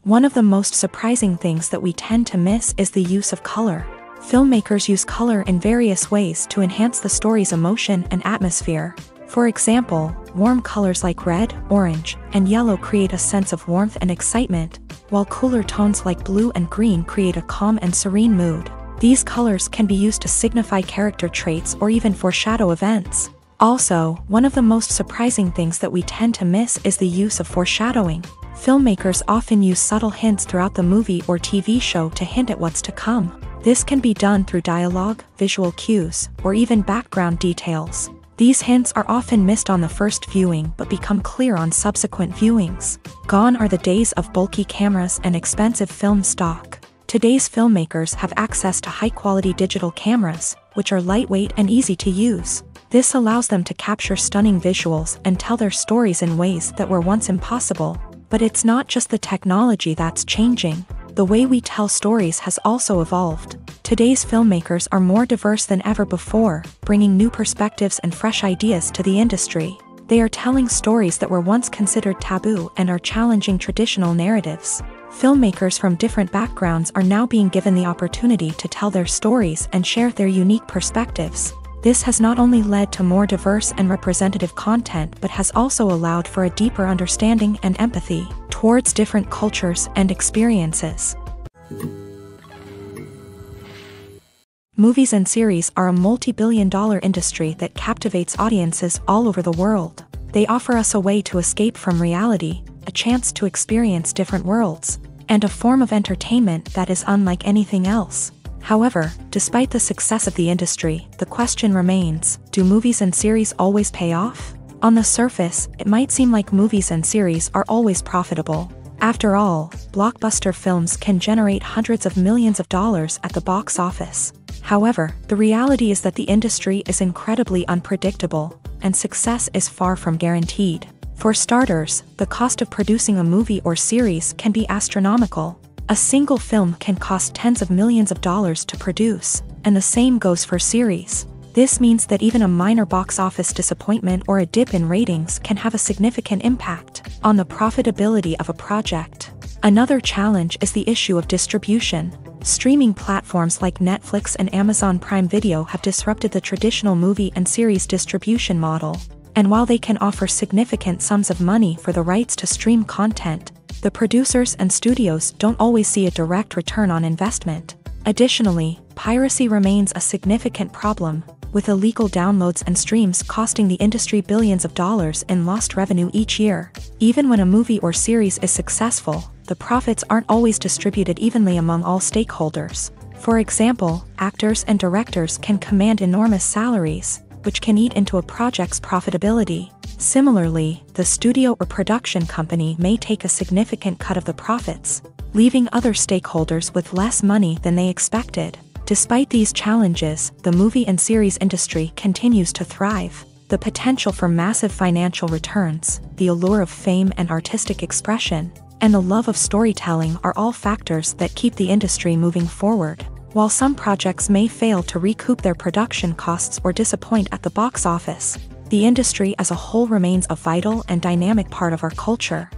One of the most surprising things that we tend to miss is the use of color. Filmmakers use color in various ways to enhance the story's emotion and atmosphere. For example, warm colors like red, orange, and yellow create a sense of warmth and excitement, while cooler tones like blue and green create a calm and serene mood. These colors can be used to signify character traits or even foreshadow events. Also, one of the most surprising things that we tend to miss is the use of foreshadowing. Filmmakers often use subtle hints throughout the movie or TV show to hint at what's to come. This can be done through dialogue, visual cues, or even background details. These hints are often missed on the first viewing but become clear on subsequent viewings. Gone are the days of bulky cameras and expensive film stock. Today's filmmakers have access to high-quality digital cameras, which are lightweight and easy to use. This allows them to capture stunning visuals and tell their stories in ways that were once impossible. But it's not just the technology that's changing. The way we tell stories has also evolved. Today's filmmakers are more diverse than ever before, bringing new perspectives and fresh ideas to the industry. They are telling stories that were once considered taboo and are challenging traditional narratives. Filmmakers from different backgrounds are now being given the opportunity to tell their stories and share their unique perspectives. This has not only led to more diverse and representative content but has also allowed for a deeper understanding and empathy towards different cultures and experiences. Movies and series are a multi-billion-dollar industry that captivates audiences all over the world. They offer us a way to escape from reality, a chance to experience different worlds, and a form of entertainment that is unlike anything else. However, despite the success of the industry, the question remains, do movies and series always pay off? On the surface, it might seem like movies and series are always profitable. After all, blockbuster films can generate hundreds of millions of dollars at the box office. However, the reality is that the industry is incredibly unpredictable, and success is far from guaranteed. For starters, the cost of producing a movie or series can be astronomical. A single film can cost tens of millions of dollars to produce, and the same goes for series. This means that even a minor box office disappointment or a dip in ratings can have a significant impact on the profitability of a project. Another challenge is the issue of distribution. Streaming platforms like Netflix and Amazon Prime Video have disrupted the traditional movie and series distribution model. And while they can offer significant sums of money for the rights to stream content, the producers and studios don't always see a direct return on investment. Additionally, piracy remains a significant problem, with illegal downloads and streams costing the industry billions of dollars in lost revenue each year. Even when a movie or series is successful, the profits aren't always distributed evenly among all stakeholders. For example, actors and directors can command enormous salaries, which can eat into a project's profitability. Similarly, the studio or production company may take a significant cut of the profits, leaving other stakeholders with less money than they expected. Despite these challenges, the movie and series industry continues to thrive. The potential for massive financial returns, the allure of fame and artistic expression, and the love of storytelling are all factors that keep the industry moving forward. While some projects may fail to recoup their production costs or disappoint at the box office, the industry as a whole remains a vital and dynamic part of our culture.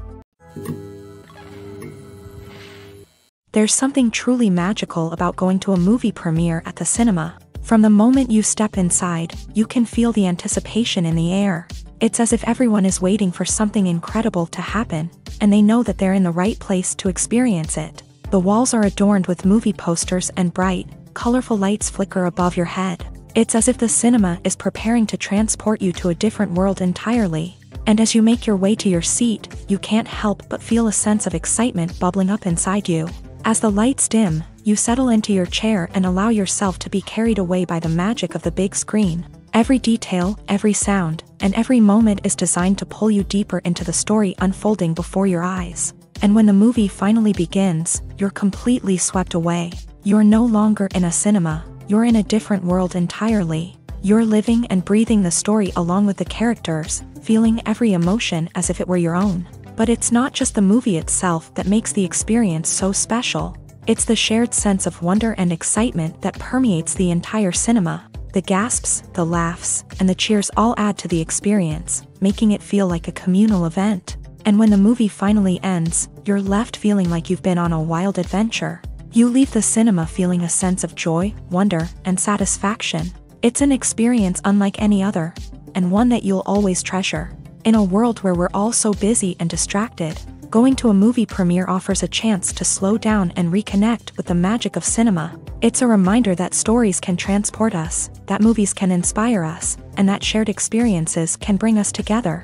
There's something truly magical about going to a movie premiere at the cinema. From the moment you step inside, you can feel the anticipation in the air. It's as if everyone is waiting for something incredible to happen, and they know that they're in the right place to experience it. The walls are adorned with movie posters and bright, colorful lights flicker above your head. It's as if the cinema is preparing to transport you to a different world entirely. And as you make your way to your seat, you can't help but feel a sense of excitement bubbling up inside you. As the lights dim, you settle into your chair and allow yourself to be carried away by the magic of the big screen. Every detail, every sound, and every moment is designed to pull you deeper into the story unfolding before your eyes. And when the movie finally begins, you're completely swept away. You're no longer in a cinema, you're in a different world entirely. You're living and breathing the story along with the characters, feeling every emotion as if it were your own. But it's not just the movie itself that makes the experience so special. It's the shared sense of wonder and excitement that permeates the entire cinema. The gasps, the laughs, and the cheers all add to the experience, making it feel like a communal event. And when the movie finally ends, you're left feeling like you've been on a wild adventure. You leave the cinema feeling a sense of joy, wonder, and satisfaction. It's an experience unlike any other, and one that you'll always treasure. In a world where we're all so busy and distracted, going to a movie premiere offers a chance to slow down and reconnect with the magic of cinema. It's a reminder that stories can transport us, that movies can inspire us, and that shared experiences can bring us together.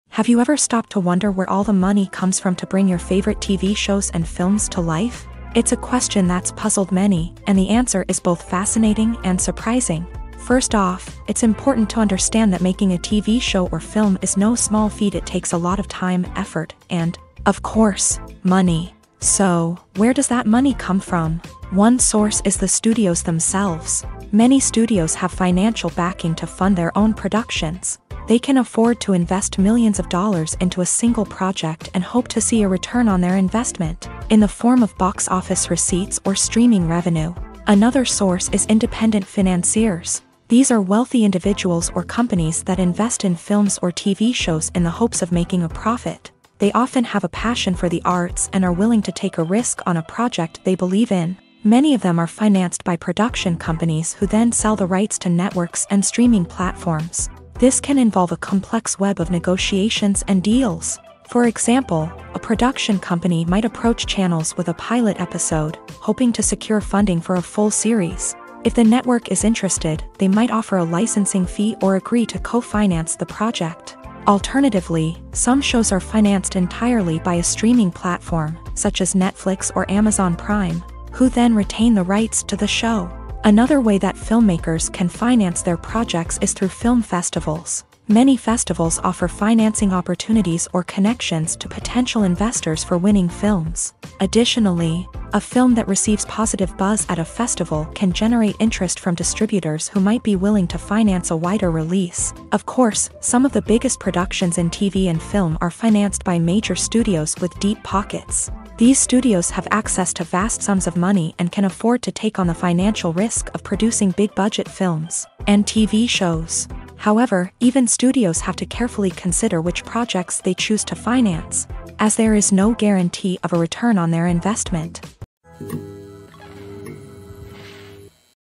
Have you ever stopped to wonder where all the money comes from to bring your favorite TV shows and films to life? It's a question that's puzzled many, and the answer is both fascinating and surprising. First off, it's important to understand that making a TV show or film is no small feat. It takes a lot of time, effort, and, of course, money. So, where does that money come from? One source is the studios themselves. Many studios have financial backing to fund their own productions. They can afford to invest millions of dollars into a single project and hope to see a return on their investment, in the form of box office receipts or streaming revenue. Another source is independent financiers. These are wealthy individuals or companies that invest in films or TV shows in the hopes of making a profit. They often have a passion for the arts and are willing to take a risk on a project they believe in. Many of them are financed by production companies who then sell the rights to networks and streaming platforms. This can involve a complex web of negotiations and deals. For example, a production company might approach channels with a pilot episode, hoping to secure funding for a full series. If the network is interested, they might offer a licensing fee or agree to co-finance the project. Alternatively, some shows are financed entirely by a streaming platform, such as Netflix or Amazon Prime, who then retain the rights to the show. Another way that filmmakers can finance their projects is through film festivals. Many festivals offer financing opportunities or connections to potential investors for winning films. Additionally, a film that receives positive buzz at a festival can generate interest from distributors who might be willing to finance a wider release. Of course, some of the biggest productions in TV and film are financed by major studios with deep pockets. These studios have access to vast sums of money and can afford to take on the financial risk of producing big-budget films and TV shows. However, even studios have to carefully consider which projects they choose to finance, as there is no guarantee of a return on their investment.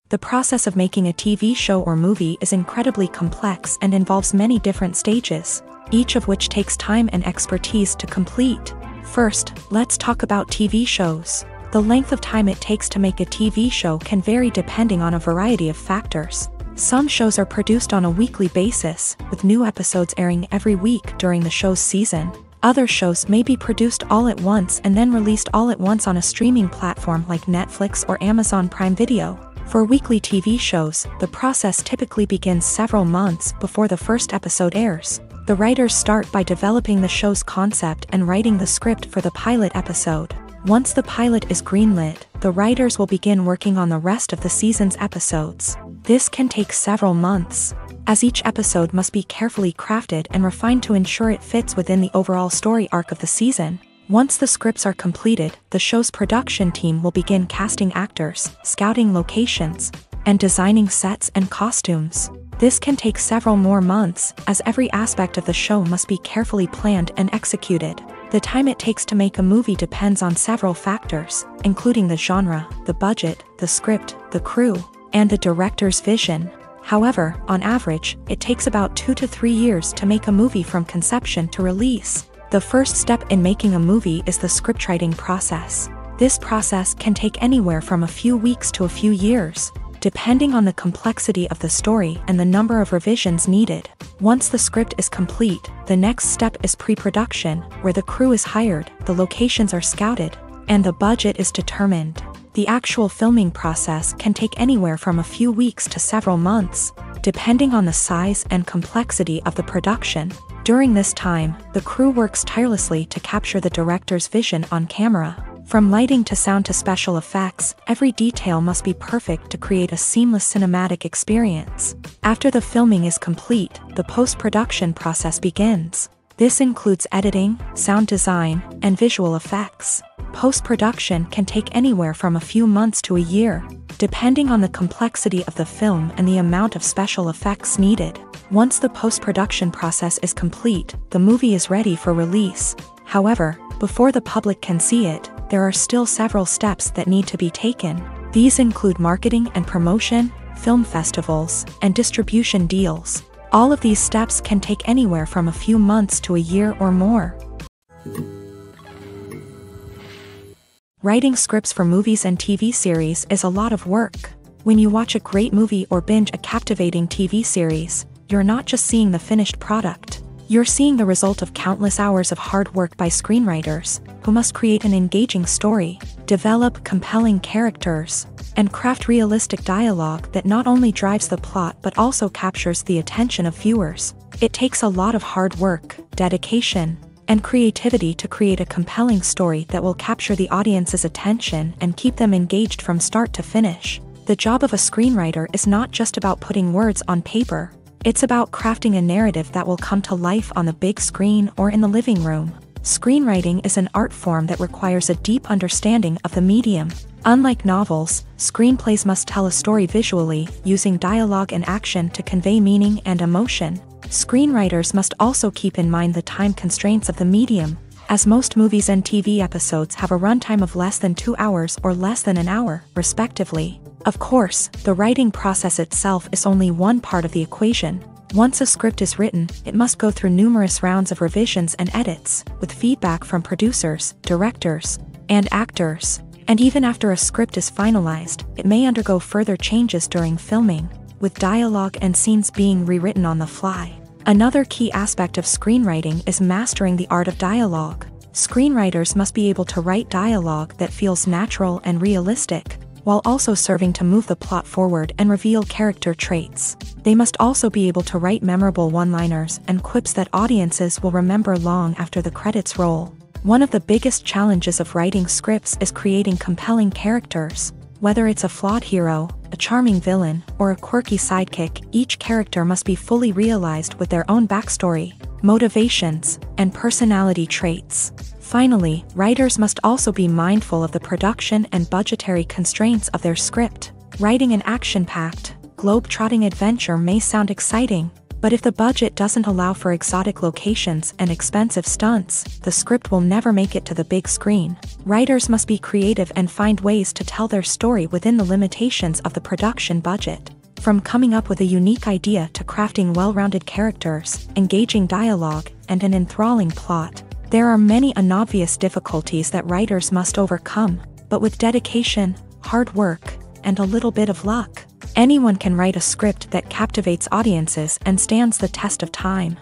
The process of making a TV show or movie is incredibly complex and involves many different stages, each of which takes time and expertise to complete. First, let's talk about TV shows. The length of time it takes to make a TV show can vary depending on a variety of factors. Some shows are produced on a weekly basis, with new episodes airing every week during the show's season. Other shows may be produced all at once and then released all at once on a streaming platform like Netflix or Amazon Prime Video. For weekly TV shows, the process typically begins several months before the first episode airs. The writers start by developing the show's concept and writing the script for the pilot episode. Once the pilot is greenlit, the writers will begin working on the rest of the season's episodes. This can take several months, as each episode must be carefully crafted and refined to ensure it fits within the overall story arc of the season. Once the scripts are completed, the show's production team will begin casting actors, scouting locations, and designing sets and costumes. This can take several more months, as every aspect of the show must be carefully planned and executed. The time it takes to make a movie depends on several factors, including the genre, the budget, the script, the crew, and the director's vision. However, on average, it takes about 2 to 3 years to make a movie from conception to release. The first step in making a movie is the scriptwriting process. This process can take anywhere from a few weeks to a few years, depending on the complexity of the story and the number of revisions needed. Once the script is complete, the next step is pre-production, where the crew is hired, the locations are scouted, and the budget is determined. The actual filming process can take anywhere from a few weeks to several months, depending on the size and complexity of the production. During this time, the crew works tirelessly to capture the director's vision on camera. From lighting to sound to special effects, every detail must be perfect to create a seamless cinematic experience. After the filming is complete, the post-production process begins. This includes editing, sound design, and visual effects. Post-production can take anywhere from a few months to a year, depending on the complexity of the film and the amount of special effects needed. Once the post-production process is complete, the movie is ready for release. However, before the public can see it, there are still several steps that need to be taken. These include marketing and promotion, film festivals, and distribution deals. All of these steps can take anywhere from a few months to a year or more. Writing scripts for movies and TV series is a lot of work. When you watch a great movie or binge a captivating TV series, you're not just seeing the finished product. You're seeing the result of countless hours of hard work by screenwriters, who must create an engaging story, develop compelling characters, and craft realistic dialogue that not only drives the plot but also captures the attention of viewers. It takes a lot of hard work, dedication, and creativity to create a compelling story that will capture the audience's attention and keep them engaged from start to finish. The job of a screenwriter is not just about putting words on paper. It's about crafting a narrative that will come to life on the big screen or in the living room. Screenwriting is an art form that requires a deep understanding of the medium. Unlike novels, screenplays must tell a story visually, using dialogue and action to convey meaning and emotion. Screenwriters must also keep in mind the time constraints of the medium, as most movies and TV episodes have a runtime of less than 2 hours or less than an hour, respectively. Of course, the writing process itself is only one part of the equation. Once a script is written, it must go through numerous rounds of revisions and edits, with feedback from producers, directors, and actors. And even after a script is finalized, it may undergo further changes during filming, with dialogue and scenes being rewritten on the fly. Another key aspect of screenwriting is mastering the art of dialogue. Screenwriters must be able to write dialogue that feels natural and realistic. while also serving to move the plot forward and reveal character traits. They must also be able to write memorable one-liners and quips that audiences will remember long after the credits roll. One of the biggest challenges of writing scripts is creating compelling characters. Whether it's a flawed hero, a charming villain, or a quirky sidekick, each character must be fully realized with their own backstory, motivations, and personality traits. Finally, writers must also be mindful of the production and budgetary constraints of their script. Writing an action-packed, globe-trotting adventure may sound exciting, but if the budget doesn't allow for exotic locations and expensive stunts, the script will never make it to the big screen. Writers must be creative and find ways to tell their story within the limitations of the production budget. From coming up with a unique idea to crafting well-rounded characters, engaging dialogue, and an enthralling plot, there are many unobvious difficulties that writers must overcome, but with dedication, hard work, and a little bit of luck, anyone can write a script that captivates audiences and stands the test of time.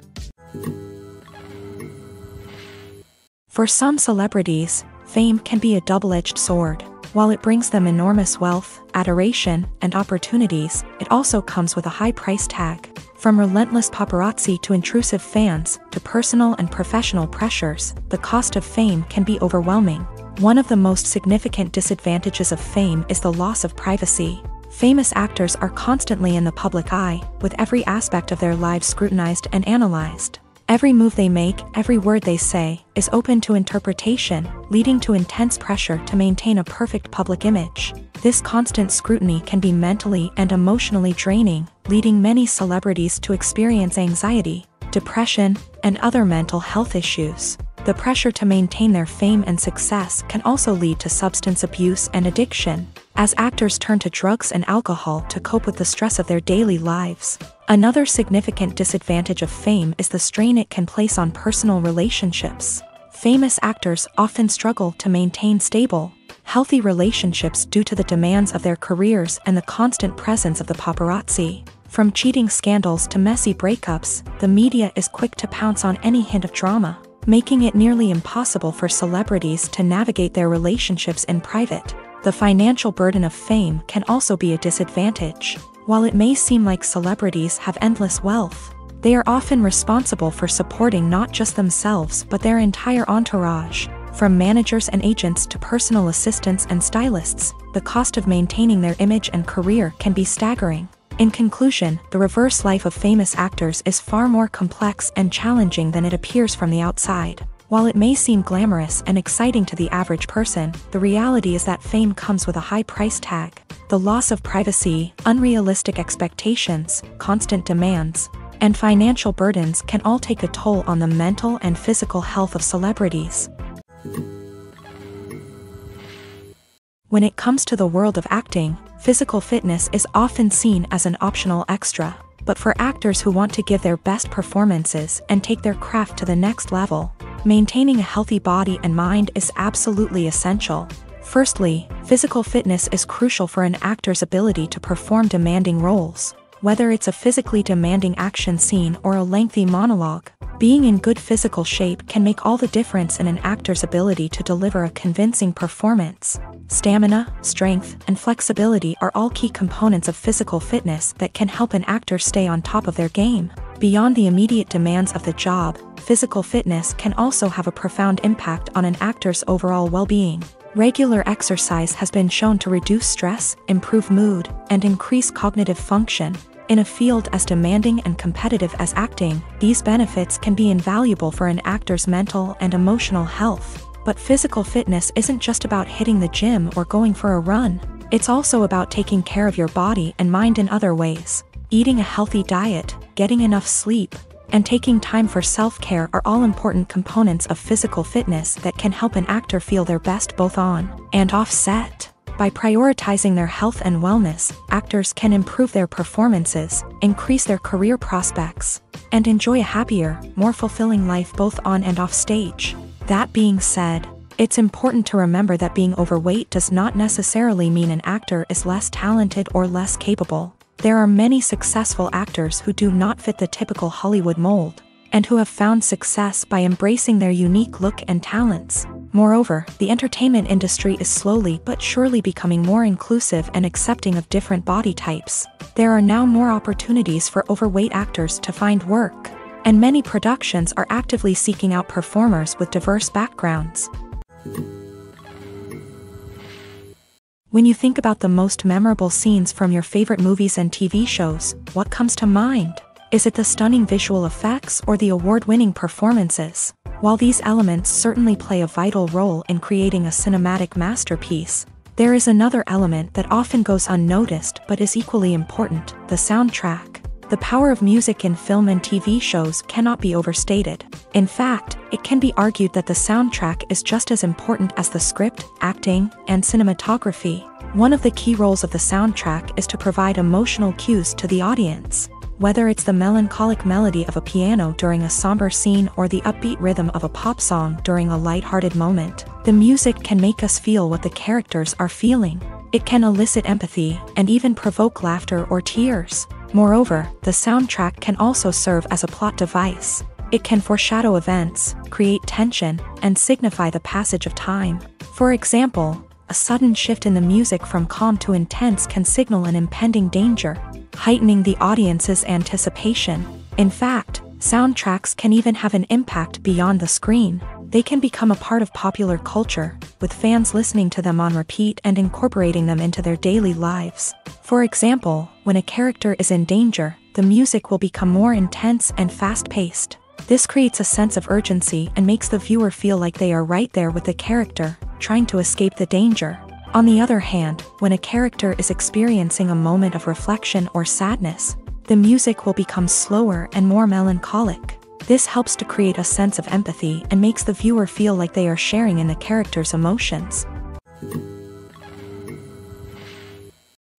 For some celebrities, fame can be a double-edged sword. While it brings them enormous wealth, adoration, and opportunities, it also comes with a high price tag. From relentless paparazzi to intrusive fans, to personal and professional pressures, the cost of fame can be overwhelming. One of the most significant disadvantages of fame is the loss of privacy. Famous actors are constantly in the public eye, with every aspect of their lives scrutinized and analyzed. Every move they make, every word they say, is open to interpretation, leading to intense pressure to maintain a perfect public image. This constant scrutiny can be mentally and emotionally draining, leading many celebrities to experience anxiety, depression, and other mental health issues. The pressure to maintain their fame and success can also lead to substance abuse and addiction, as actors turn to drugs and alcohol to cope with the stress of their daily lives. Another significant disadvantage of fame is the strain it can place on personal relationships. Famous actors often struggle to maintain stable, healthy relationships due to the demands of their careers and the constant presence of the paparazzi. From cheating scandals to messy breakups, the media is quick to pounce on any hint of drama, making it nearly impossible for celebrities to navigate their relationships in private. The financial burden of fame can also be a disadvantage. While it may seem like celebrities have endless wealth, they are often responsible for supporting not just themselves but their entire entourage. From managers and agents to personal assistants and stylists, the cost of maintaining their image and career can be staggering. In conclusion, the reverse life of famous actors is far more complex and challenging than it appears from the outside. While it may seem glamorous and exciting to the average person, the reality is that fame comes with a high price tag. The loss of privacy, unrealistic expectations, constant demands, and financial burdens can all take a toll on the mental and physical health of celebrities. When it comes to the world of acting, physical fitness is often seen as an optional extra. But for actors who want to give their best performances and take their craft to the next level, maintaining a healthy body and mind is absolutely essential. Firstly, physical fitness is crucial for an actor's ability to perform demanding roles. Whether it's a physically demanding action scene or a lengthy monologue, being in good physical shape can make all the difference in an actor's ability to deliver a convincing performance. Stamina, strength, and flexibility are all key components of physical fitness that can help an actor stay on top of their game. Beyond the immediate demands of the job, physical fitness can also have a profound impact on an actor's overall well-being. Regular exercise has been shown to reduce stress, improve mood, and increase cognitive function. In a field as demanding and competitive as acting, these benefits can be invaluable for an actor's mental and emotional health. But physical fitness isn't just about hitting the gym or going for a run. It's also about taking care of your body and mind in other ways. Eating a healthy diet, getting enough sleep, and taking time for self-care are all important components of physical fitness that can help an actor feel their best both on and off set. By prioritizing their health and wellness, actors can improve their performances, increase their career prospects, and enjoy a happier, more fulfilling life both on and off stage. That being said, it's important to remember that being overweight does not necessarily mean an actor is less talented or less capable. There are many successful actors who do not fit the typical Hollywood mold. and who have found success by embracing their unique look and talents. Moreover, the entertainment industry is slowly but surely becoming more inclusive and accepting of different body types. There are now more opportunities for overweight actors to find work, and many productions are actively seeking out performers with diverse backgrounds. When you think about the most memorable scenes from your favorite movies and TV shows, what comes to mind? Is it the stunning visual effects or the award-winning performances? While these elements certainly play a vital role in creating a cinematic masterpiece, there is another element that often goes unnoticed but is equally important: the soundtrack. The power of music in film and TV shows cannot be overstated. In fact, it can be argued that the soundtrack is just as important as the script, acting, and cinematography. One of the key roles of the soundtrack is to provide emotional cues to the audience. Whether it's the melancholic melody of a piano during a somber scene or the upbeat rhythm of a pop song during a light-hearted moment, the music can make us feel what the characters are feeling. It can elicit empathy and even provoke laughter or tears. Moreover, the soundtrack can also serve as a plot device. It can foreshadow events, create tension, and signify the passage of time. For example, a sudden shift in the music from calm to intense can signal an impending danger, heightening the audience's anticipation. In fact, soundtracks can even have an impact beyond the screen. They can become a part of popular culture, with fans listening to them on repeat and incorporating them into their daily lives. For example, when a character is in danger, the music will become more intense and fast-paced. This creates a sense of urgency and makes the viewer feel like they are right there with the character, trying to escape the danger. On the other hand, when a character is experiencing a moment of reflection or sadness, the music will become slower and more melancholic. This helps to create a sense of empathy and makes the viewer feel like they are sharing in the character's emotions.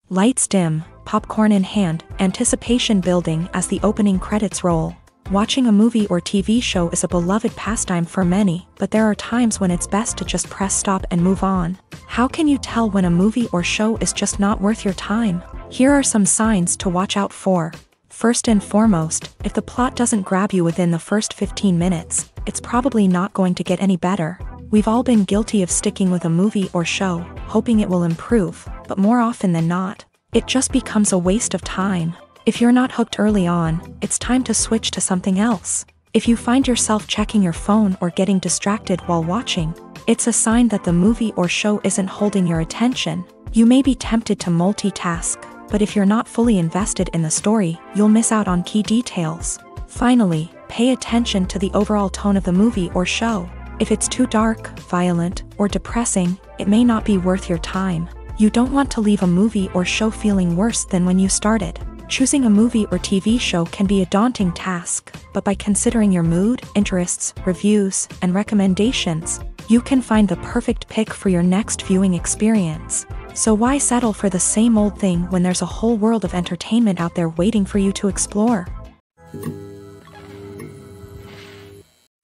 Lights dim, popcorn in hand, anticipation building as the opening credits roll. Watching a movie or TV show is a beloved pastime for many, but there are times when it's best to just press stop and move on. How can you tell when a movie or show is just not worth your time? Here are some signs to watch out for. First and foremost, if the plot doesn't grab you within the first 15 minutes, it's probably not going to get any better. We've all been guilty of sticking with a movie or show, hoping it will improve, but more often than not, it just becomes a waste of time. If you're not hooked early on, it's time to switch to something else. If you find yourself checking your phone or getting distracted while watching, it's a sign that the movie or show isn't holding your attention. You may be tempted to multitask, but if you're not fully invested in the story, you'll miss out on key details. Finally, pay attention to the overall tone of the movie or show. If it's too dark, violent, or depressing, it may not be worth your time. You don't want to leave a movie or show feeling worse than when you started. Choosing a movie or TV show can be a daunting task, but by considering your mood, interests, reviews, and recommendations, you can find the perfect pick for your next viewing experience. So why settle for the same old thing when there's a whole world of entertainment out there waiting for you to explore?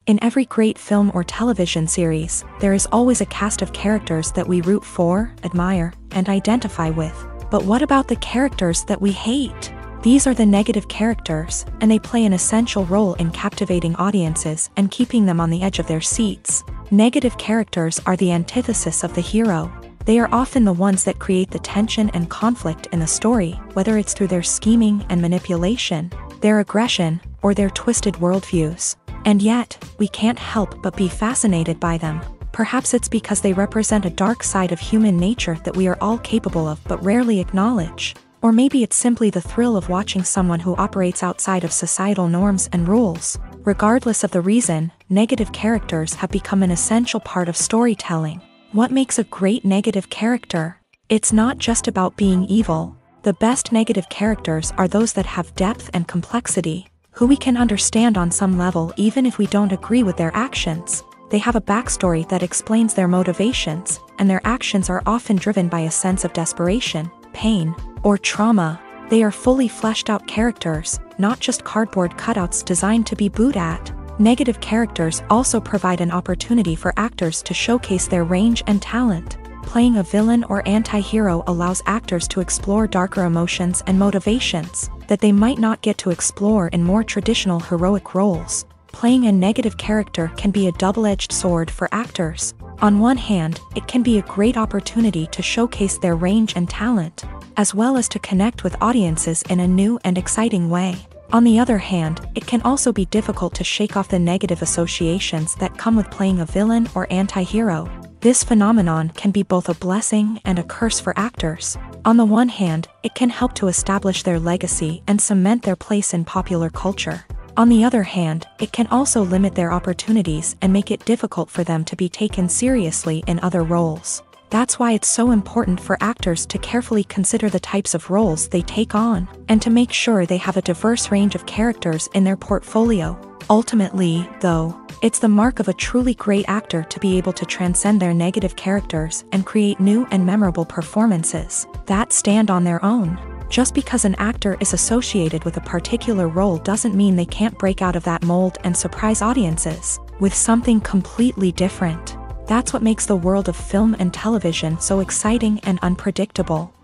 In every great film or television series, there is always a cast of characters that we root for, admire, and identify with. But what about the characters that we hate? These are the negative characters, and they play an essential role in captivating audiences and keeping them on the edge of their seats. Negative characters are the antithesis of the hero. They are often the ones that create the tension and conflict in the story, whether it's through their scheming and manipulation, their aggression, or their twisted worldviews. And yet, we can't help but be fascinated by them. Perhaps it's because they represent a dark side of human nature that we are all capable of but rarely acknowledge. Or maybe it's simply the thrill of watching someone who operates outside of societal norms and rules. Regardless of the reason, negative characters have become an essential part of storytelling. What makes a great negative character? It's not just about being evil. The best negative characters are those that have depth and complexity, who we can understand on some level even if we don't agree with their actions. They have a backstory that explains their motivations, and their actions are often driven by a sense of desperation, pain, or trauma. They are fully fleshed out characters, not just cardboard cutouts designed to be booed at. Negative characters also provide an opportunity for actors to showcase their range and talent. Playing a villain or anti-hero allows actors to explore darker emotions and motivations that they might not get to explore in more traditional heroic roles. Playing a negative character can be a double-edged sword for actors. On one hand, it can be a great opportunity to showcase their range and talent, as well as to connect with audiences in a new and exciting way. On the other hand, it can also be difficult to shake off the negative associations that come with playing a villain or anti-hero. This phenomenon can be both a blessing and a curse for actors. On the one hand, it can help to establish their legacy and cement their place in popular culture. On the other hand, it can also limit their opportunities and make it difficult for them to be taken seriously in other roles. That's why it's so important for actors to carefully consider the types of roles they take on, and to make sure they have a diverse range of characters in their portfolio. Ultimately, though, it's the mark of a truly great actor to be able to transcend their negative characters and create new and memorable performances that stand on their own. Just because an actor is associated with a particular role doesn't mean they can't break out of that mold and surprise audiences with something completely different. That's what makes the world of film and television so exciting and unpredictable.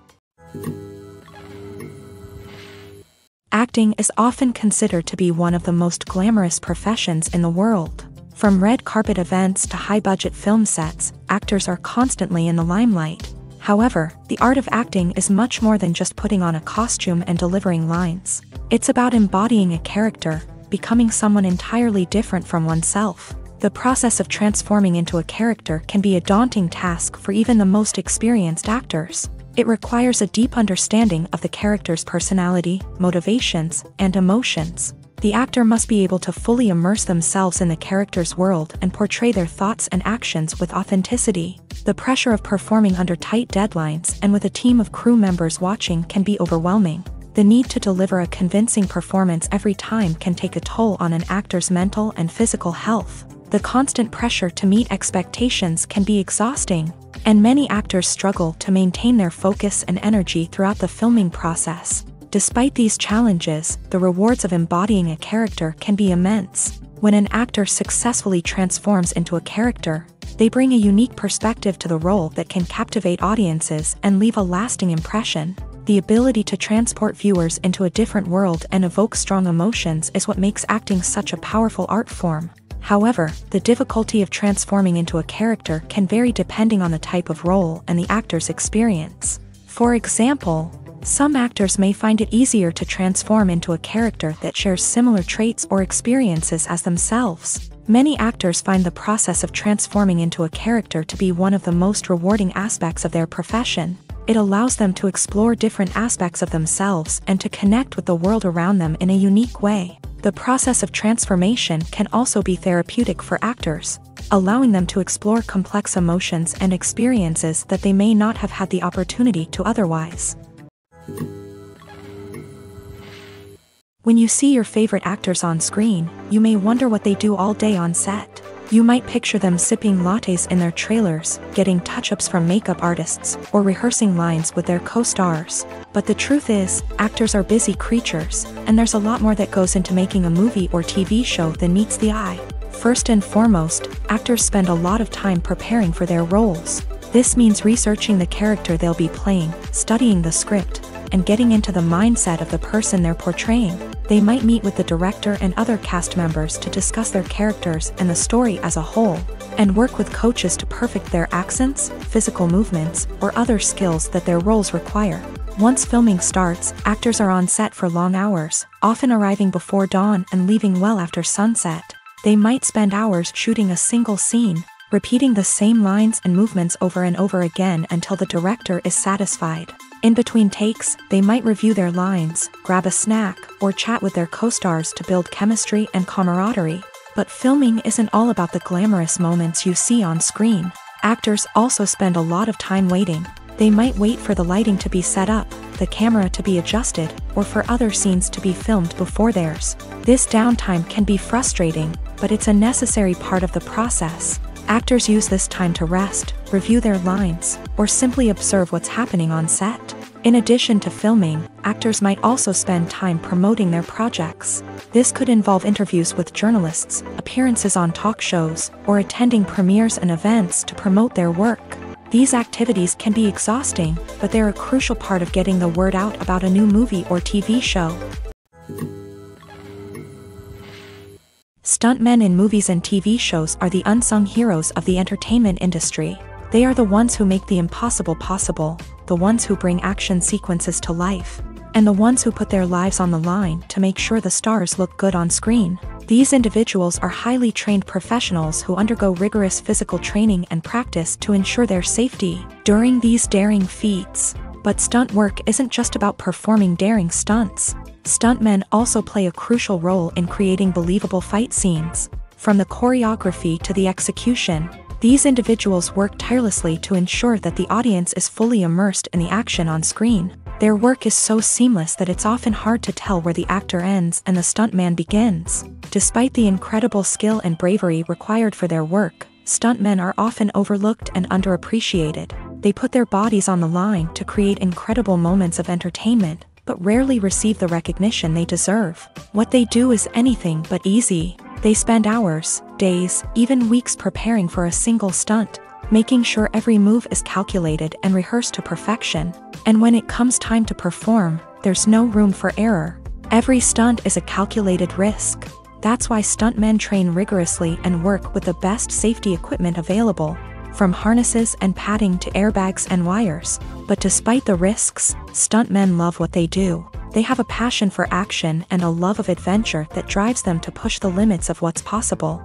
Acting is often considered to be one of the most glamorous professions in the world. From red carpet events to high-budget film sets, actors are constantly in the limelight. However, the art of acting is much more than just putting on a costume and delivering lines. It's about embodying a character, becoming someone entirely different from oneself. The process of transforming into a character can be a daunting task for even the most experienced actors. It requires a deep understanding of the character's personality, motivations, and emotions. The actor must be able to fully immerse themselves in the character's world and portray their thoughts and actions with authenticity. The pressure of performing under tight deadlines and with a team of crew members watching can be overwhelming. The need to deliver a convincing performance every time can take a toll on an actor's mental and physical health. The constant pressure to meet expectations can be exhausting, and many actors struggle to maintain their focus and energy throughout the filming process. Despite these challenges, the rewards of embodying a character can be immense. When an actor successfully transforms into a character, they bring a unique perspective to the role that can captivate audiences and leave a lasting impression. The ability to transport viewers into a different world and evoke strong emotions is what makes acting such a powerful art form. However, the difficulty of transforming into a character can vary depending on the type of role and the actor's experience. For example, some actors may find it easier to transform into a character that shares similar traits or experiences as themselves. Many actors find the process of transforming into a character to be one of the most rewarding aspects of their profession. It allows them to explore different aspects of themselves and to connect with the world around them in a unique way. The process of transformation can also be therapeutic for actors, allowing them to explore complex emotions and experiences that they may not have had the opportunity to otherwise. When you see your favorite actors on screen, you may wonder what they do all day on set. You might picture them sipping lattes in their trailers, getting touch-ups from makeup artists, or rehearsing lines with their co-stars. But the truth is, actors are busy creatures, and there's a lot more that goes into making a movie or TV show than meets the eye. First and foremost, actors spend a lot of time preparing for their roles. This means researching the character they'll be playing, studying the script, and getting into the mindset of the person they're portraying. They might meet with the director and other cast members to discuss their characters and the story as a whole, and work with coaches to perfect their accents, physical movements, or other skills that their roles require. Once filming starts, actors are on set for long hours, often arriving before dawn and leaving well after sunset. They might spend hours shooting a single scene, repeating the same lines and movements over and over again until the director is satisfied. In between takes, they might review their lines, grab a snack, or chat with their co-stars to build chemistry and camaraderie. But filming isn't all about the glamorous moments you see on screen. Actors also spend a lot of time waiting. They might wait for the lighting to be set up, the camera to be adjusted, or for other scenes to be filmed before theirs. This downtime can be frustrating, but it's a necessary part of the process. Actors use this time to rest, review their lines, or simply observe what's happening on set. In addition to filming, actors might also spend time promoting their projects. This could involve interviews with journalists, appearances on talk shows, or attending premieres and events to promote their work. These activities can be exhausting, but they're a crucial part of getting the word out about a new movie or TV show. Stuntmen in movies and TV shows are the unsung heroes of the entertainment industry. They are the ones who make the impossible possible, the ones who bring action sequences to life, and the ones who put their lives on the line to make sure the stars look good on screen. These individuals are highly trained professionals who undergo rigorous physical training and practice to ensure their safety during these daring feats. But stunt work isn't just about performing daring stunts. Stuntmen also play a crucial role in creating believable fight scenes. From the choreography to the execution, these individuals work tirelessly to ensure that the audience is fully immersed in the action on screen. Their work is so seamless that it's often hard to tell where the actor ends and the stuntman begins. Despite the incredible skill and bravery required for their work, stuntmen are often overlooked and underappreciated. They put their bodies on the line to create incredible moments of entertainment, but rarely receive the recognition they deserve. What they do is anything but easy. They spend hours, days, even weeks preparing for a single stunt, making sure every move is calculated and rehearsed to perfection. And when it comes time to perform, there's no room for error. Every stunt is a calculated risk. That's why stuntmen train rigorously and work with the best safety equipment available, from harnesses and padding to airbags and wires. But despite the risks, stuntmen love what they do. They have a passion for action and a love of adventure that drives them to push the limits of what's possible.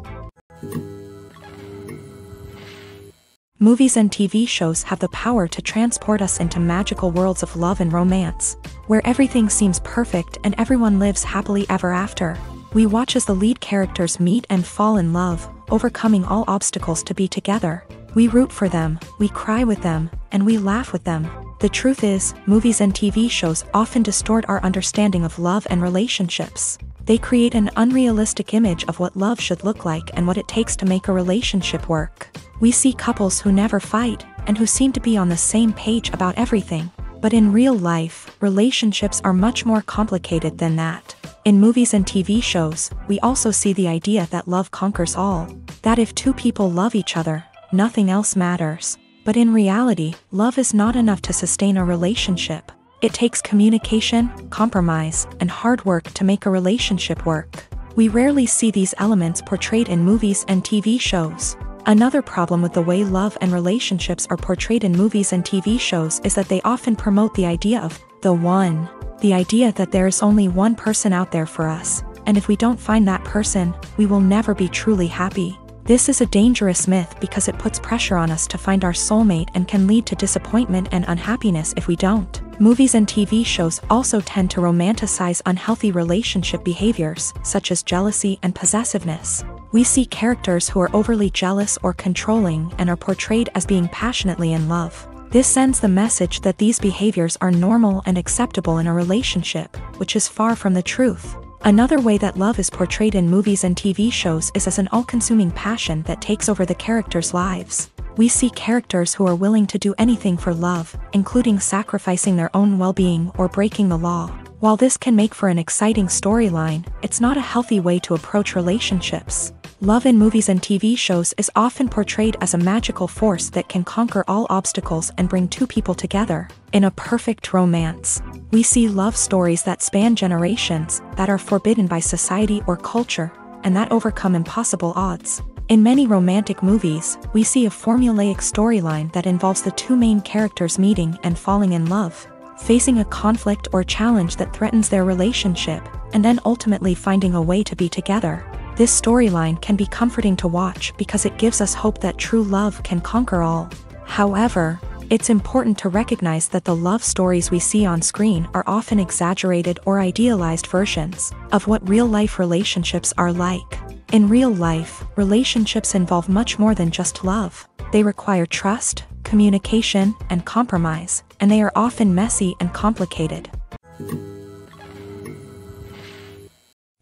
Movies and TV shows have the power to transport us into magical worlds of love and romance, where everything seems perfect and everyone lives happily ever after. We watch as the lead characters meet and fall in love, overcoming all obstacles to be together. We root for them, we cry with them, and we laugh with them. The truth is, movies and TV shows often distort our understanding of love and relationships. They create an unrealistic image of what love should look like and what it takes to make a relationship work. We see couples who never fight, and who seem to be on the same page about everything. But in real life, relationships are much more complicated than that. In movies and TV shows, we also see the idea that love conquers all. That if two people love each other, nothing else matters. But in reality, love is not enough to sustain a relationship. It takes communication, compromise, and hard work to make a relationship work. We rarely see these elements portrayed in movies and TV shows. Another problem with the way love and relationships are portrayed in movies and TV shows is that they often promote the idea of the one. The idea that there is only one person out there for us, and if we don't find that person, we will never be truly happy. This is a dangerous myth because it puts pressure on us to find our soulmate and can lead to disappointment and unhappiness if we don't. Movies and TV shows also tend to romanticize unhealthy relationship behaviors, such as jealousy and possessiveness. We see characters who are overly jealous or controlling and are portrayed as being passionately in love. This sends the message that these behaviors are normal and acceptable in a relationship, which is far from the truth. Another way that love is portrayed in movies and TV shows is as an all-consuming passion that takes over the characters' lives. We see characters who are willing to do anything for love, including sacrificing their own well-being or breaking the law. While this can make for an exciting storyline, it's not a healthy way to approach relationships. Love in movies and TV shows is often portrayed as a magical force that can conquer all obstacles and bring two people together in a perfect romance. We see love stories that span generations, that are forbidden by society or culture, and that overcome impossible odds. In many romantic movies, we see a formulaic storyline that involves the two main characters meeting and falling in love, facing a conflict or challenge that threatens their relationship, and then ultimately finding a way to be together. This storyline can be comforting to watch because it gives us hope that true love can conquer all. However, it's important to recognize that the love stories we see on screen are often exaggerated or idealized versions of what real-life relationships are like. In real life, relationships involve much more than just love. They require trust, communication, and compromise, and they are often messy and complicated.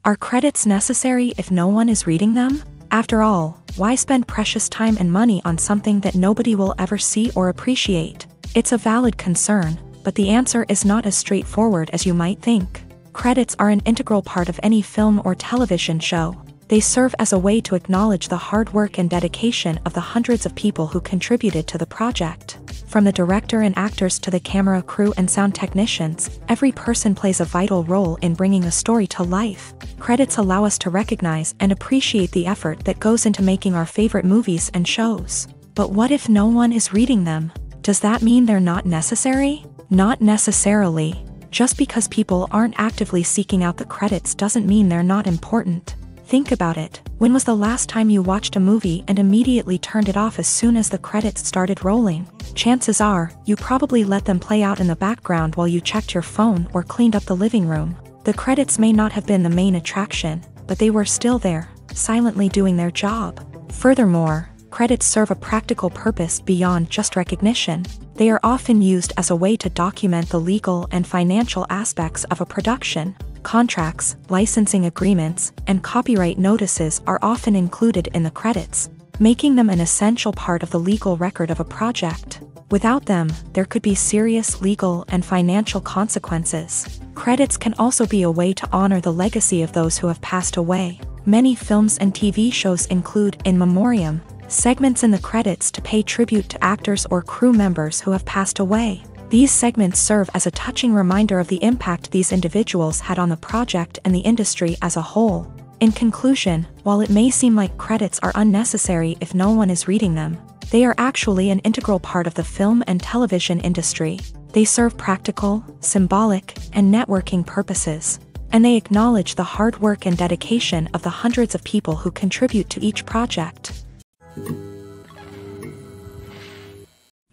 Are credits necessary if no one is reading them? After all, why spend precious time and money on something that nobody will ever see or appreciate? It's a valid concern, but the answer is not as straightforward as you might think. Credits are an integral part of any film or television show. They serve as a way to acknowledge the hard work and dedication of the hundreds of people who contributed to the project. From the director and actors to the camera crew and sound technicians, every person plays a vital role in bringing a story to life. Credits allow us to recognize and appreciate the effort that goes into making our favorite movies and shows. But what if no one is reading them? Does that mean they're not necessary? Not necessarily. Just because people aren't actively seeking out the credits doesn't mean they're not important. Think about it. When was the last time you watched a movie and immediately turned it off as soon as the credits started rolling? Chances are, you probably let them play out in the background while you checked your phone or cleaned up the living room. The credits may not have been the main attraction, but they were still there, silently doing their job. Furthermore, credits serve a practical purpose beyond just recognition. They are often used as a way to document the legal and financial aspects of a production. Contracts, licensing agreements, and copyright notices are often included in the credits, making them an essential part of the legal record of a project. Without them, there could be serious legal and financial consequences. Credits can also be a way to honor the legacy of those who have passed away. Many films and TV shows include in memoriam segments in the credits to pay tribute to actors or crew members who have passed away. These segments serve as a touching reminder of the impact these individuals had on the project and the industry as a whole. In conclusion, while it may seem like credits are unnecessary if no one is reading them, they are actually an integral part of the film and television industry. They serve practical, symbolic, and networking purposes, and they acknowledge the hard work and dedication of the hundreds of people who contribute to each project.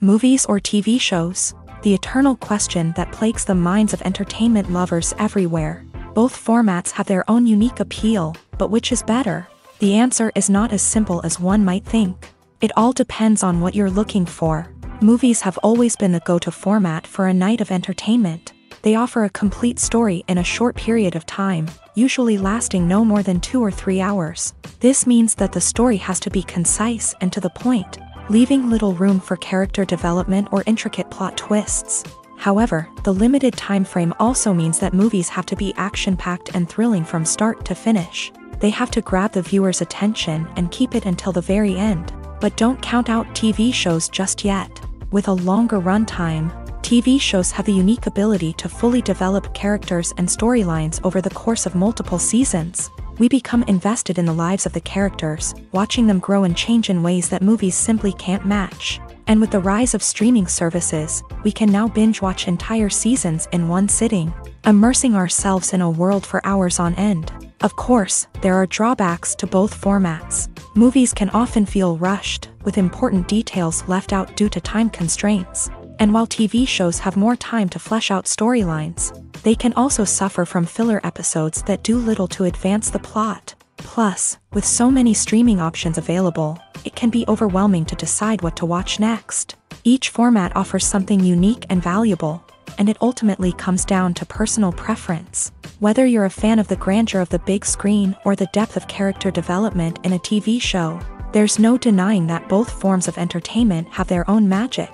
Movies or TV shows? The eternal question that plagues the minds of entertainment lovers everywhere. Both formats have their own unique appeal, but which is better? The answer is not as simple as one might think. It all depends on what you're looking for. Movies have always been the go-to format for a night of entertainment. They offer a complete story in a short period of time, usually lasting no more than 2 or 3 hours. This means that the story has to be concise and to the point, leaving little room for character development or intricate plot twists. However, the limited time frame also means that movies have to be action-packed and thrilling from start to finish. They have to grab the viewer's attention and keep it until the very end. But don't count out TV shows just yet. With a longer runtime, TV shows have the unique ability to fully develop characters and storylines over the course of multiple seasons. We become invested in the lives of the characters, watching them grow and change in ways that movies simply can't match. And with the rise of streaming services, we can now binge-watch entire seasons in one sitting, immersing ourselves in a world for hours on end. Of course, there are drawbacks to both formats. Movies can often feel rushed, with important details left out due to time constraints. And while TV shows have more time to flesh out storylines, they can also suffer from filler episodes that do little to advance the plot. Plus, with so many streaming options available, it can be overwhelming to decide what to watch next. Each format offers something unique and valuable, and it ultimately comes down to personal preference. Whether you're a fan of the grandeur of the big screen or the depth of character development in a TV show, there's no denying that both forms of entertainment have their own magic.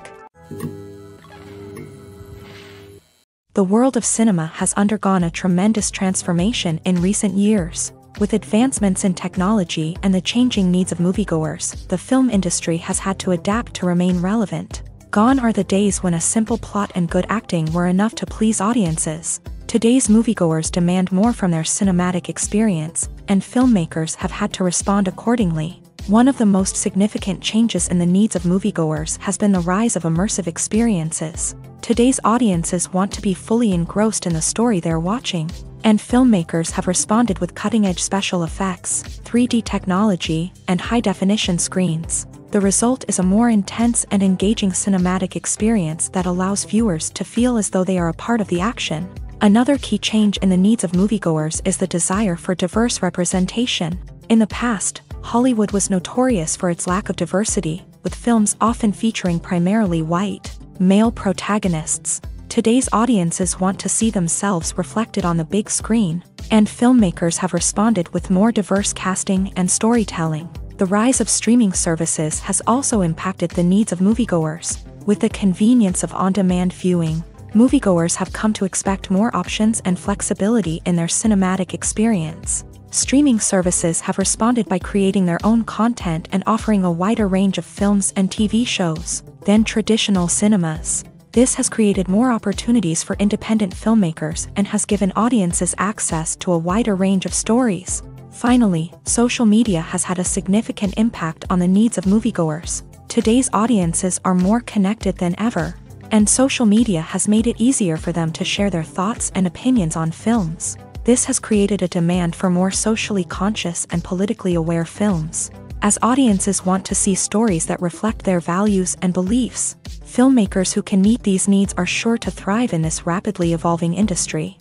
The world of cinema has undergone a tremendous transformation in recent years. With advancements in technology and the changing needs of moviegoers, the film industry has had to adapt to remain relevant. Gone are the days when a simple plot and good acting were enough to please audiences. Today's moviegoers demand more from their cinematic experience, and filmmakers have had to respond accordingly. One of the most significant changes in the needs of moviegoers has been the rise of immersive experiences. Today's audiences want to be fully engrossed in the story they're watching, and filmmakers have responded with cutting-edge special effects, 3D technology, and high-definition screens. The result is a more intense and engaging cinematic experience that allows viewers to feel as though they are a part of the action. Another key change in the needs of moviegoers is the desire for diverse representation. In the past, Hollywood was notorious for its lack of diversity, with films often featuring primarily white, male protagonists. Today's audiences want to see themselves reflected on the big screen, and filmmakers have responded with more diverse casting and storytelling. The rise of streaming services has also impacted the needs of moviegoers. With the convenience of on-demand viewing, moviegoers have come to expect more options and flexibility in their cinematic experience. Streaming services have responded by creating their own content and offering a wider range of films and TV shows than traditional cinemas. This has created more opportunities for independent filmmakers and has given audiences access to a wider range of stories. Finally, social media has had a significant impact on the needs of moviegoers. Today's audiences are more connected than ever, and social media has made it easier for them to share their thoughts and opinions on films. This has created a demand for more socially conscious and politically aware films. As audiences want to see stories that reflect their values and beliefs, filmmakers who can meet these needs are sure to thrive in this rapidly evolving industry.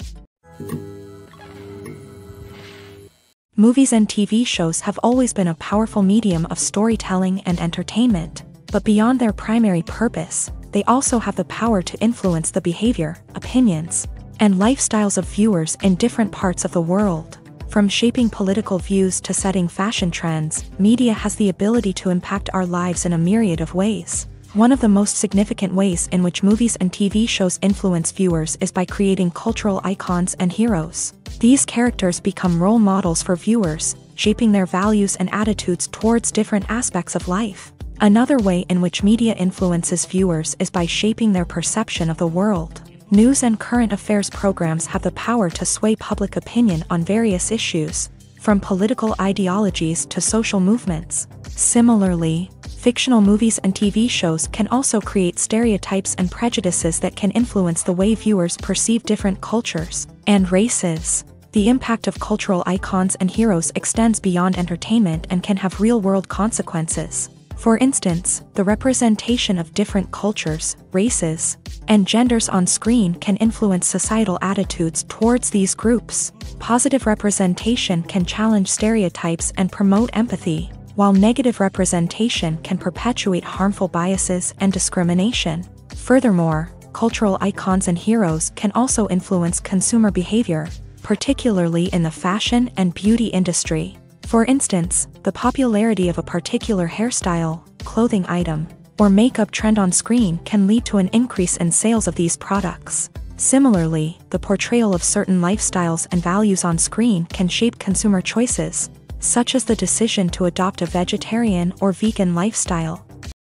Movies and TV shows have always been a powerful medium of storytelling and entertainment, but beyond their primary purpose, they also have the power to influence the behavior, opinions, and lifestyles of viewers in different parts of the world. From shaping political views to setting fashion trends, media has the ability to impact our lives in a myriad of ways. One of the most significant ways in which movies and TV shows influence viewers is by creating cultural icons and heroes. These characters become role models for viewers, shaping their values and attitudes towards different aspects of life. Another way in which media influences viewers is by shaping their perception of the world. News and current affairs programs have the power to sway public opinion on various issues, from political ideologies to social movements. Similarly, fictional movies and TV shows can also create stereotypes and prejudices that can influence the way viewers perceive different cultures and races. The impact of cultural icons and heroes extends beyond entertainment and can have real-world consequences. For instance, the representation of different cultures, races, and genders on screen can influence societal attitudes towards these groups. Positive representation can challenge stereotypes and promote empathy, while negative representation can perpetuate harmful biases and discrimination. Furthermore, cultural icons and heroes can also influence consumer behavior, particularly in the fashion and beauty industry. For instance, the popularity of a particular hairstyle, clothing item, or makeup trend on screen can lead to an increase in sales of these products. Similarly, the portrayal of certain lifestyles and values on screen can shape consumer choices, such as the decision to adopt a vegetarian or vegan lifestyle.